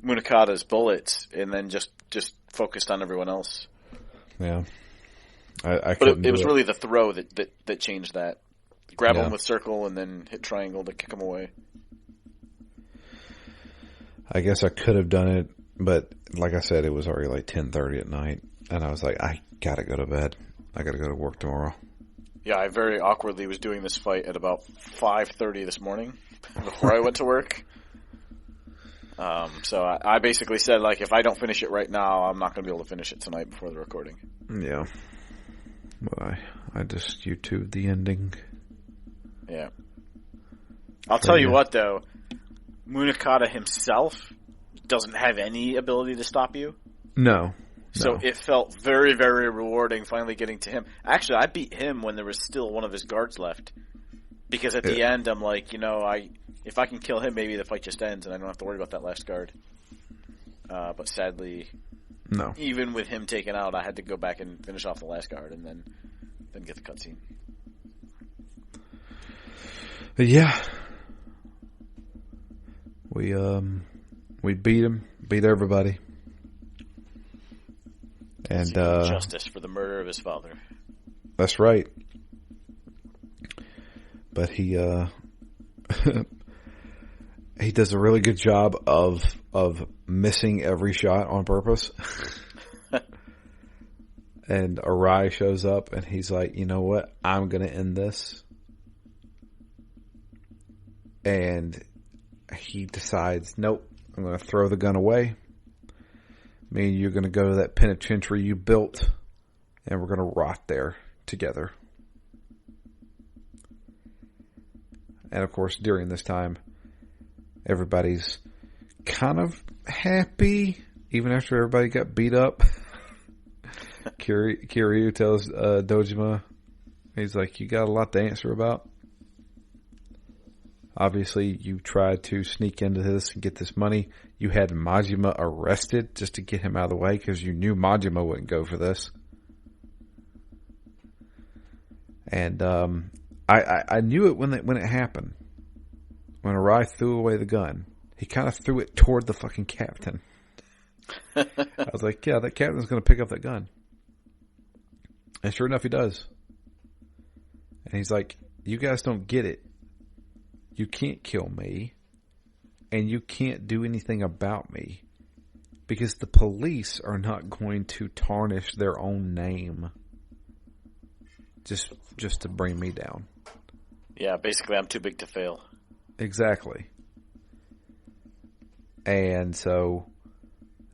Munakata's bullets and then just focused on everyone else. Yeah. But it was really the throw that changed that. Grab him with circle and then hit triangle to kick him away. I guess I could have done it, but like I said, it was already like 10:30 at night, and I was like, I gotta go to bed. I gotta go to work tomorrow. Yeah, I very awkwardly was doing this fight at about 5:30 this morning before I went to work. So I basically said, like, if I don't finish it right now, I'm not going to be able to finish it tonight before the recording. Yeah. But I just YouTubed the ending. Yeah. I'll tell you what, though. Munakata himself doesn't have any ability to stop you. No. So it felt very, very rewarding finally getting to him. Actually, I beat him when there was still one of his guards left. Because at the end, I'm like, if I can kill him, maybe the fight just ends and I don't have to worry about that last guard. But sadly, no. Even with him taken out, I had to go back and finish off the last guard and then get the cutscene. Yeah. We beat him, beat everybody. And justice for the murder of his father. That's right. But he he does a really good job of missing every shot on purpose. And Arai shows up and he's like, you know what? I'm going to end this. And he decides, nope, I'm going to throw the gun away. Me and you're going to go to that penitentiary you built and we're going to rot there together. And of course, during this time, everybody's kind of happy, even after everybody got beat up. Kiryu tells Dojima, he's like, you got a lot to answer about. Obviously, you tried to sneak into this and get this money. You had Majima arrested just to get him out of the way because you knew Majima wouldn't go for this. And I knew it when it happened. When Arai threw away the gun, he kind of threw it toward the fucking captain. I was like, yeah, that captain's going to pick up that gun. And sure enough, he does. And he's like, you guys don't get it. You can't kill me. And you can't do anything about me. Because the police are not going to tarnish their own name. Just to bring me down. Yeah, basically I'm too big to fail. Exactly. And so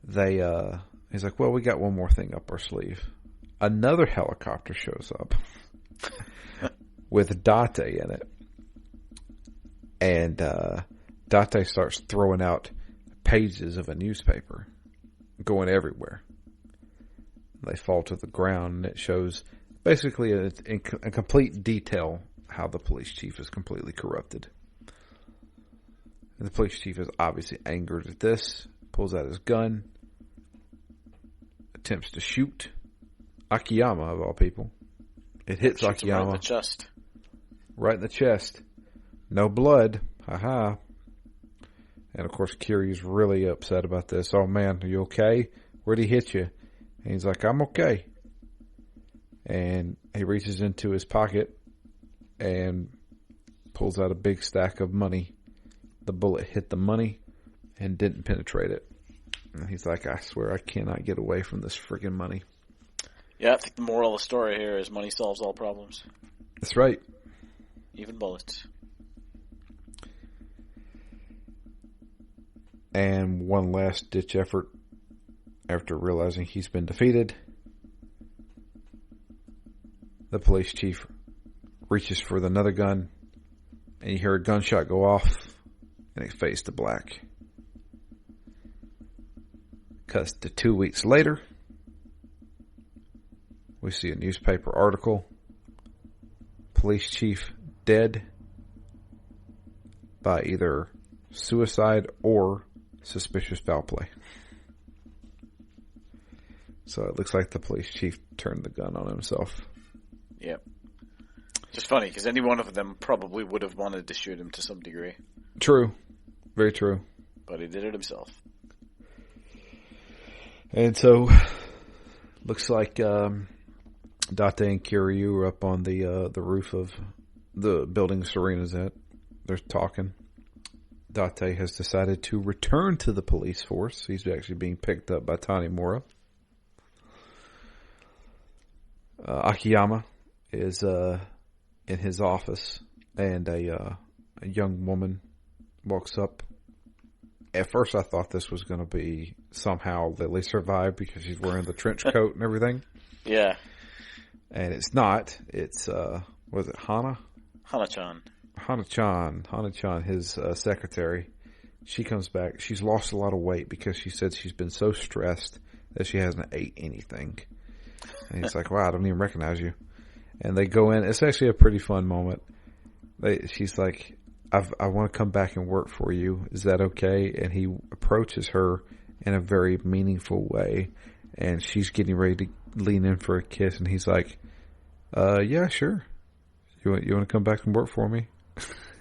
he's like, well, we got one more thing up our sleeve. Another helicopter shows up with Date in it. And Date starts throwing out pages of a newspaper going everywhere. They fall to the ground and it shows basically in complete detail how the police chief is completely corrupted. And the police chief is obviously angered at this, pulls out his gun, attempts to shoot Akiyama, of all people. It hits Akiyama. Right in the chest. Right in the chest. No blood. Haha. And of course, Kiryu's really upset about this. Oh man, are you okay? Where'd he hit you? And he's like, I'm okay. And he reaches into his pocket and pulls out a big stack of money. The bullet hit the money and didn't penetrate it. And he's like, I swear I cannot get away from this freaking money. Yeah, I think the moral of the story here is money solves all problems. That's right. Even bullets. And one last ditch effort after realizing he's been defeated. The police chief reaches for another gun, and you hear a gunshot go off, and it fades to black. Cuts to 2 weeks later. We see a newspaper article. Police chief dead by either suicide or suspicious foul play. So it looks like the police chief turned the gun on himself. Yep. Just funny, because any one of them probably would have wanted to shoot him to some degree. True. Very true. But he did it himself. And so, looks like Date and Kiryu are up on the roof of the building Serena's at. They're talking. Date has decided to return to the police force. He's actually being picked up by Tanimura. Akiyama is in his office, and a young woman walks up. At first, I thought this was going to be somehow Lily survived because she's wearing the trench coat and everything. Yeah. And it's not. It's, was it Hana? Hana-chan. Hana-chan, his secretary. She comes back. She's lost a lot of weight because she said she's been so stressed that she hasn't ate anything. And he's like, wow, I don't even recognize you. And they go in. It's actually a pretty fun moment. She's like, I want to come back and work for you. Is that okay? And he approaches her in a very meaningful way. And she's getting ready to lean in for a kiss. And he's like, yeah, sure. You want to come back and work for me?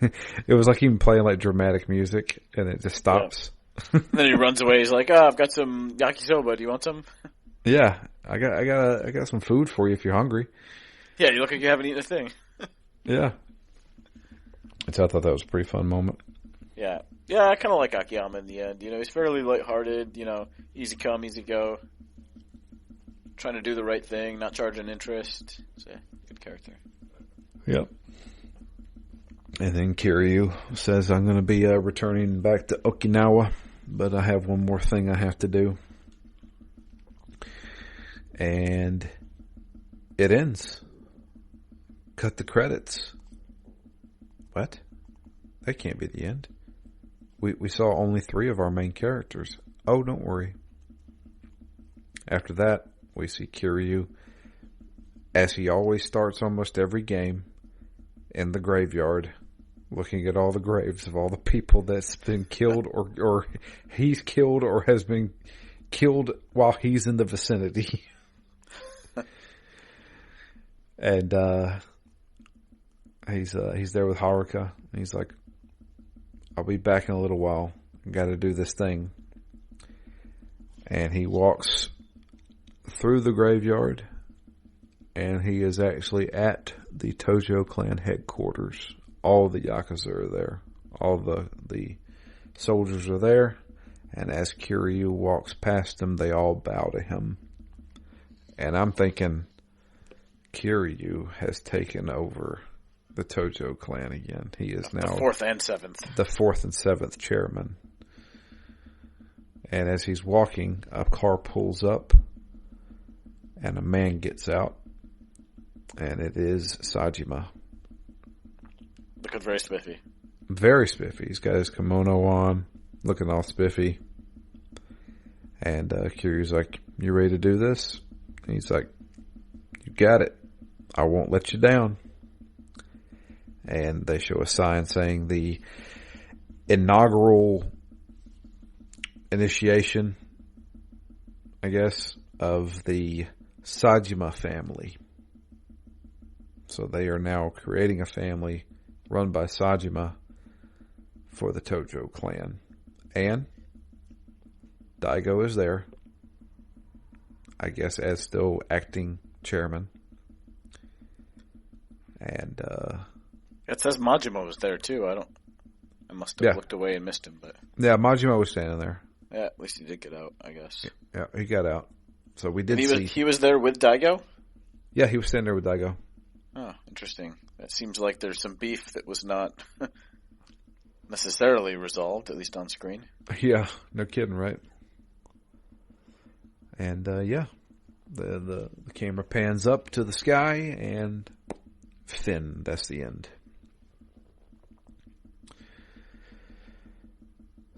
It was like even playing like dramatic music, and it just stops. Yeah. Then he runs away. He's like, I've got some yakisoba. Do you want some? Yeah, I got some food for you if you're hungry. Yeah, you look like you haven't eaten a thing. Yeah. So I thought that was a pretty fun moment. Yeah. Yeah, I kind of like Akiyama in the end. You know, he's fairly lighthearted, easy come, easy go. Trying to do the right thing, not charging interest. So, good character. Yep. And then Kiryu says, I'm going to be returning back to Okinawa, but I have one more thing I have to do. And it ends. Cut the credits. What? That can't be the end. We saw only 3 of our main characters. Oh, don't worry. After that, we see Kiryu, as he always starts almost every game, in the graveyard, looking at all the graves of all the people that's been killed or he's killed or has been killed while he's in the vicinity. And he's there with Haruka. And he's like, I'll be back in a little while. I got to do this thing. And he walks through the graveyard, and he is actually at the Tojo clan headquarters. All the Yakuza are there. All the soldiers are there. And as Kiryu walks past them, they all bow to him. And I'm thinking, Kiryu has taken over the Tojo clan again. He is now the 4th and 7th. The 4th and 7th chairman. And as he's walking, a car pulls up, and a man gets out, and it is Sajima. Looking very spiffy. Very spiffy. He's got his kimono on, looking all spiffy. And Kiryu's like, you ready to do this? And he's like, you got it. I won't let you down. And they show a sign saying the inaugural initiation, I guess, of the Sajima family. So they are now creating a family run by Sajima for the Tojo clan. And Daigo is there, I guess, as still acting chairman. And it says Majima was there too. I must have looked away and missed him, but yeah, Majima was standing there. Yeah, at least he did get out, I guess. Yeah, he got out. So we did see. He was there with Daigo? Yeah, he was standing there with Daigo. Oh, interesting. That seems like there's some beef that was not necessarily resolved, at least on screen. Yeah, no kidding, right? And the camera pans up to the sky, and Finn. That's the end.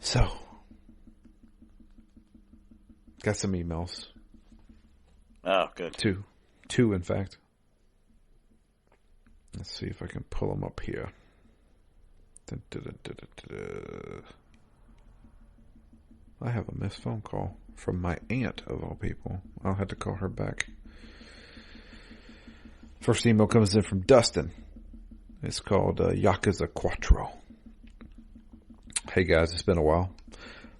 So, got some emails. Oh, good. Two, in fact. Let's see if I can pull them up here. I have a missed phone call from my aunt, of all people. I'll have to call her back. First email comes in from Dustin. It's called Yakuza Quattro. Hey guys, it's been a while.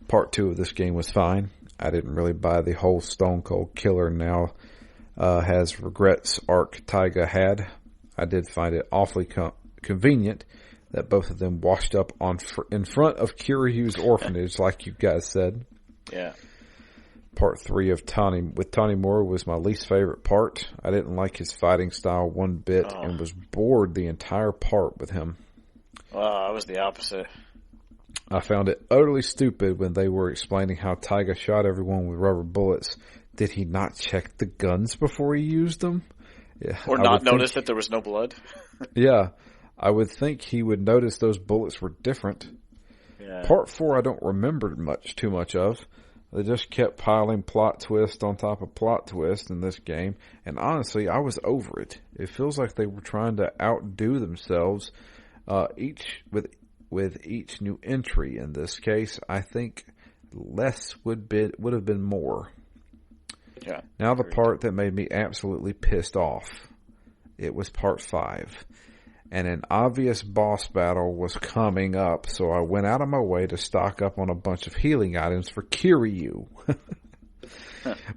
Part 2 of this game was fine. I didn't really buy the whole Stone Cold Killer now has regrets arc Taiga had. I did find it awfully convenient that both of them washed up in front of Kiryu's orphanage, like you guys said. Yeah. Part 3 of Tanimura was my least favorite part. I didn't like his fighting style one bit and was bored the entire part with him. Well, I was the opposite. I found it utterly stupid when they were explaining how Taiga shot everyone with rubber bullets. Did he not check the guns before he used them? Yeah, or not notice that there was no blood? Yeah. I would think he would notice those bullets were different. Yeah. Part 4 I don't remember too much of. They just kept piling plot twist on top of plot twist in this game. And honestly, I was over it. It feels like they were trying to outdo themselves with each new entry. In this case, I think less would have been more. Yeah. Now the part that made me absolutely pissed off. It was part 5. And an obvious boss battle was coming up, so I went out of my way to stock up on a bunch of healing items for Kiryu.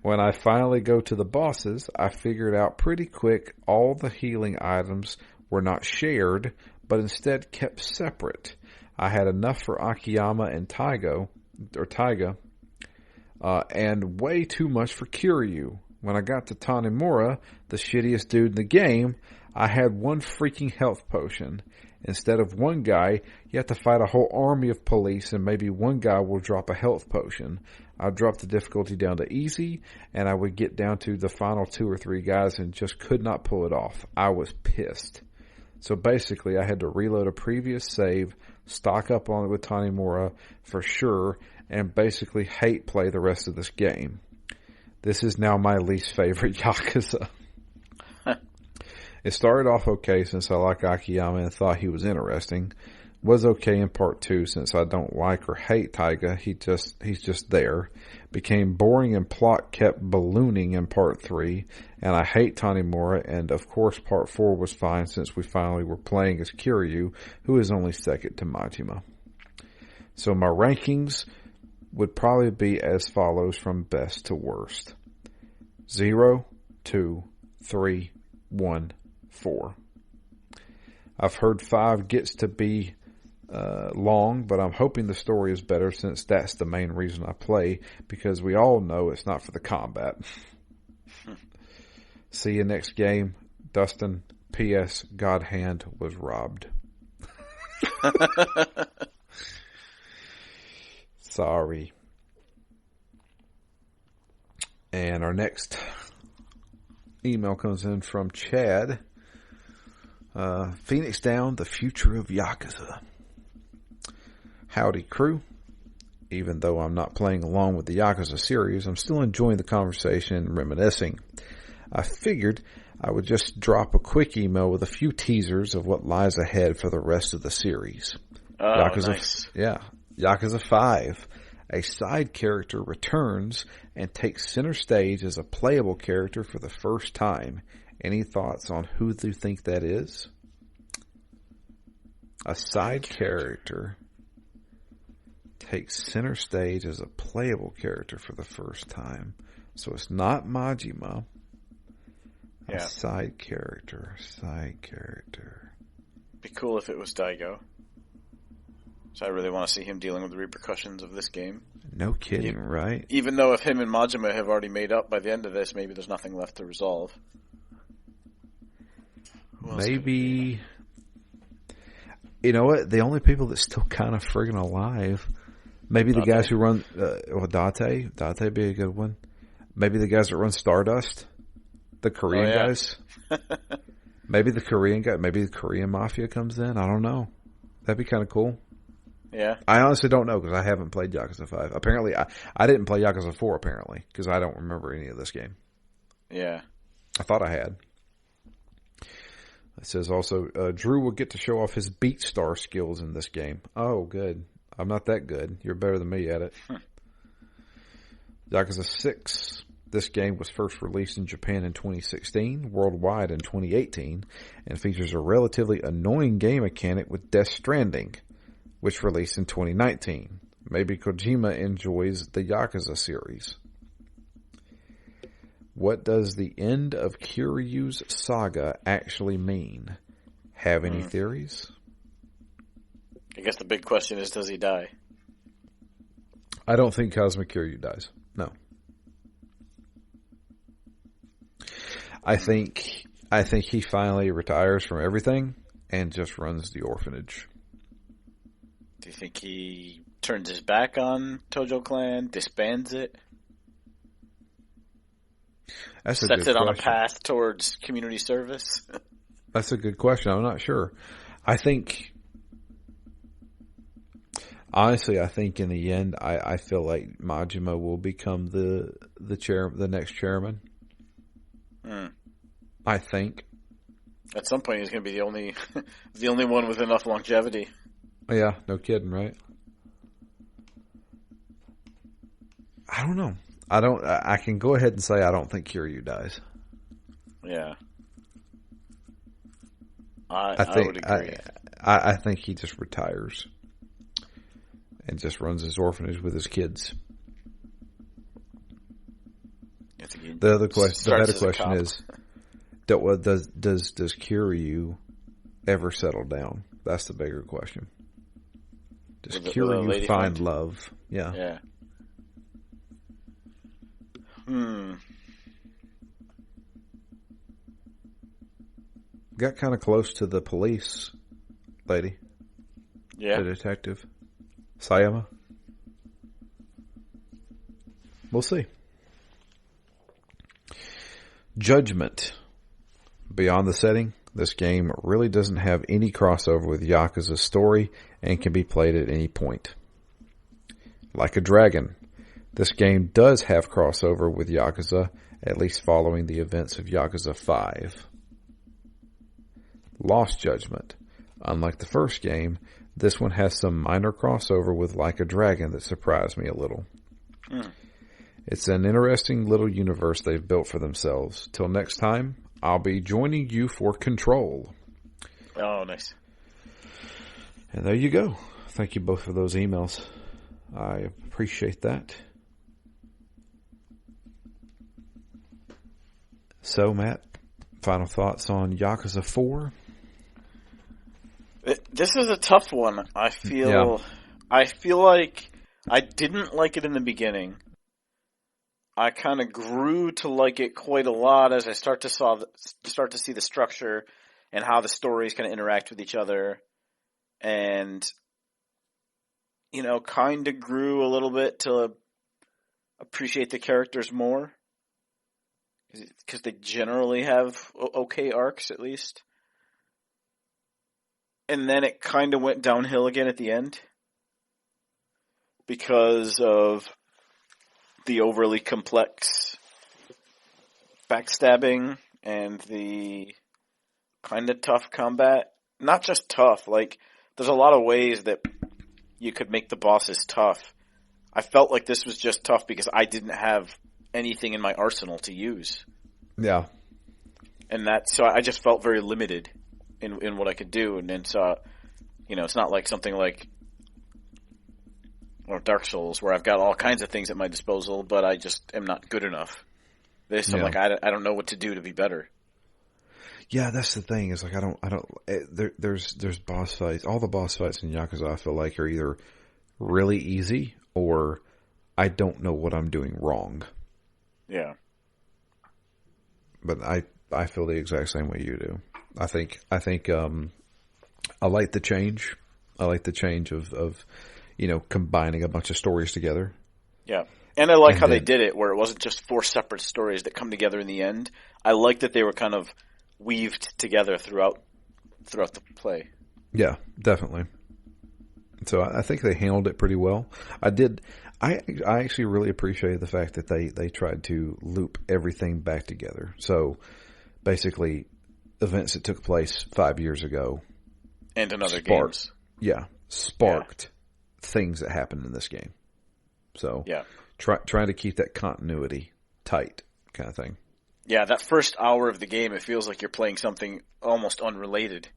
When I finally go to the bosses, I figured out pretty quick all the healing items were not shared, but instead kept separate. I had enough for Akiyama and Taiga, and way too much for Kiryu. When I got to Tanimura, the shittiest dude in the game, I had one freaking health potion. Instead of one guy, you have to fight a whole army of police, and maybe one guy will drop a health potion. I dropped the difficulty down to easy, and I would get down to the final 2 or 3 guys and just could not pull it off. I was pissed. So basically, I had to reload a previous save, stock up on it with Tanimura for sure, and basically hate play the rest of this game. This is now my least favorite Yakuza. It started off okay since I like Akiyama and thought he was interesting. Was okay in part 2 since I don't like or hate Taiga. He's just there. Became boring and plot kept ballooning in part 3. And I hate Tanimura, and of course part 4 was fine since we finally were playing as Kiryu, who is only second to Majima. So my rankings would probably be as follows from best to worst. 0, 2, 3, 1, 4. I've heard 5 gets to be long, but I'm hoping the story is better since that's the main reason I play, because we all know it's not for the combat. See you next game. Dustin, P.S. God Hand was robbed. Sorry. And our next email comes in from Chad. Phoenix Down, the future of Yakuza. Howdy, crew. Even though I'm not playing along with the Yakuza series, I'm still enjoying the conversation and reminiscing. I figured I would just drop a quick email with a few teasers of what lies ahead for the rest of the series. Oh, Yakuza, nice. Yakuza 5. A side character returns and takes center stage as a playable character for the first time. Any thoughts on who you think that is? A side character takes center stage as a playable character for the first time. So it's not Majima. Yeah. A side character. Be cool if it was Daigo. So I really want to see him dealing with the repercussions of this game. No kidding, right? Even though if him and Majima have already made up by the end of this, maybe there's nothing left to resolve. Maybe... You know what? The only people that still kind of friggin' alive... Maybe the guys who run... Date. Date would be a good one. Maybe the guys that run Stardust. The Korean guys. Maybe the Korean guy. Maybe the Korean Mafia comes in. I don't know. That'd be kind of cool. Yeah. I honestly don't know because I haven't played Yakuza 5. Apparently, I didn't play Yakuza 4, apparently, because I don't remember any of this game. Yeah. I thought I had. It says also, Drew will get to show off his Beat Star skills in this game. Oh, good. I'm not that good. You're better than me at it. Yakuza 6. This game was first released in Japan in 2016, worldwide in 2018, and features a relatively annoying game mechanic with Death Stranding, which released in 2019. Maybe Kojima enjoys the Yakuza series. What does the end of Kiryu's saga actually mean? Have any theories? I guess the big question is, does he die? I don't think Cosmic Kiryu dies. No. I think he finally retires from everything and just runs the orphanage. Do you think he turns his back on Tojo Clan, disbands it? That's a sets good it on a question. path towards community service? That's a good question. I'm not sure. Honestly, I think in the end, I feel like Majima will become the next chairman. I think. At some point, he's going to be the only one with enough longevity. Yeah, no kidding, right? I don't know. I can go ahead and say I don't think Kiryu dies. Yeah. I would agree. I think he just retires and just runs his orphanage with his kids. The better question is, does Kiryu ever settle down? That's the bigger question. Does Kiryu find love? Yeah. Yeah. Got kind of close to the police lady. Yeah. The detective. Sayama. We'll see. Judgment. Beyond the setting, this game really doesn't have any crossover with Yakuza's story and can be played at any point. Like a Dragon, this game does have crossover with Yakuza, at least following the events of Yakuza 5. Lost Judgment. Unlike the first game, this one has some minor crossover with Like a Dragon that surprised me a little. It's an interesting little universe they've built for themselves. Till next time, I'll be joining you for Control. Oh, nice. And there you go. Thank you both for those emails. I appreciate that. So, Matt, final thoughts on Yakuza 4? This is a tough one. I feel like I didn't like it in the beginning. I kind of grew to like it quite a lot as I start to see the structure and how the stories kind of interact with each other, and kind of grew a little bit to appreciate the characters more because they generally have okay arcs, at least. And then it kind of went downhill again at the end because of the overly complex backstabbing and the kind of tough combat. Not just tough, like, there's a lot of ways that you could make the bosses tough. I felt like this was just tough because I didn't have anything in my arsenal to use. Yeah. And so I just felt very limited in what I could do. And then so, it's not like something like Dark Souls where I've got all kinds of things at my disposal, but I just am not good enough. I'm like, I don't know what to do to be better. Yeah, that's the thing. Is like there's boss fights. All the boss fights in Yakuza I feel like are either really easy or I don't know what I'm doing wrong. Yeah. But I feel the exact same way you do. I think I like the change. I like the change of combining a bunch of stories together. Yeah. And I like how they did it where it wasn't just 4 separate stories that come together in the end. I like that they were kind of weaved together throughout the play. Yeah, definitely. So I think they handled it pretty well. I actually really appreciated the fact that they tried to loop everything back together. So basically, events that took place 5 years ago and in other games, sparked things that happened in this game. So trying to keep that continuity tight, kind of thing. Yeah, that first hour of the game, it feels like you're playing something almost unrelated.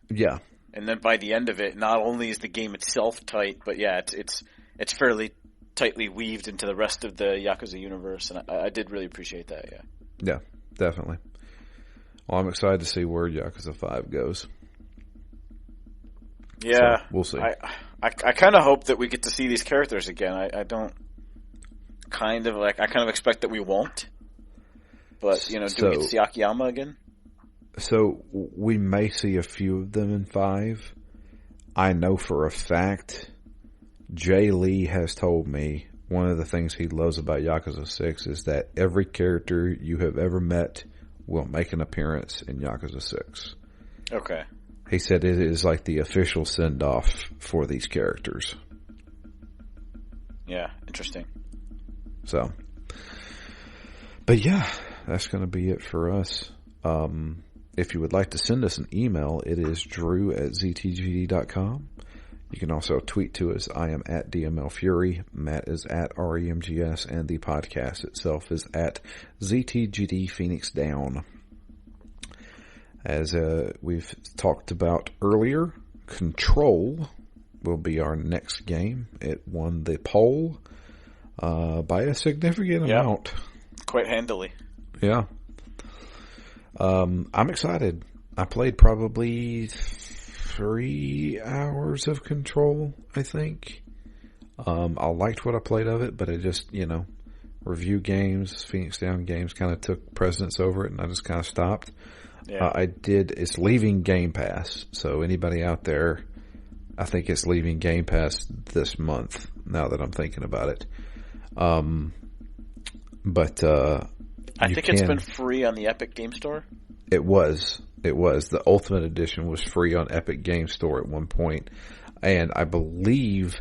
Yeah. And then by the end of it, not only is the game itself tight, but it's fairly tightly weaved into the rest of the Yakuza universe, and I did really appreciate that, yeah. Yeah, definitely. Well, I'm excited to see where Yakuza 5 goes. Yeah. So, we'll see. I kind of hope that we get to see these characters again. I kind of expect that we won't. But, do we get to see Akiyama again? So, we may see a few of them in 5. I know for a fact, Jay Lee has told me one of the things he loves about Yakuza 6 is that every character you have ever met will make an appearance in Yakuza 6. Okay. He said it is like the official send-off for these characters. Yeah, interesting. So, but yeah, that's going to be it for us. If you would like to send us an email, it is drew@ztgd.com. You can also tweet to us. I am at DMLFury. Matt is at REMGS, and the podcast itself is at ZTGD Phoenix Down. As we've talked about earlier, Control will be our next game. It won the poll by a significant amount. Quite handily. Yeah. I'm excited. I played probably 3 hours of Control, I think. I liked what I played of it, but it just, review games, Phoenix Down games kind of took precedence over it, and I just kind of stopped. Yeah. It's leaving Game Pass, so anybody out there, I think it's leaving Game Pass this month, now that I'm thinking about it. But I think it's been free on the Epic Game Store. It was. The Ultimate Edition was free on Epic Game Store at one point, and I believe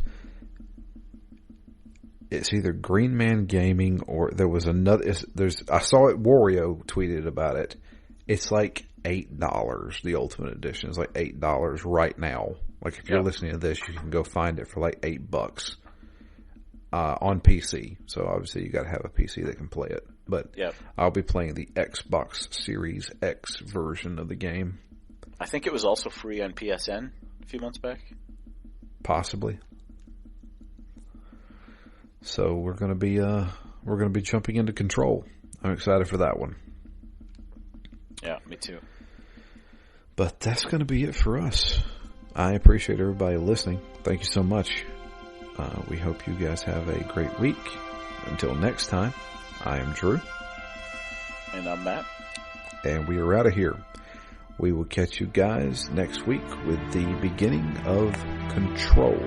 it's either Green Man Gaming or there was another. I saw it. Wario tweeted about it. It's like $8. The Ultimate Edition is like $8 right now. Like if you're listening to this, you can go find it for like $8 on PC. So obviously you got to have a PC that can play it. But I'll be playing the Xbox Series X version of the game. I think it was also free on PSN a few months back. Possibly. So we're going to be jumping into Control. I'm excited for that one. Yeah, me too. But that's going to be it for us. I appreciate everybody listening. Thank you so much. We hope you guys have a great week. Until next time, I am Drew. And I'm Matt. And we are out of here. We will catch you guys next week with the beginning of Control.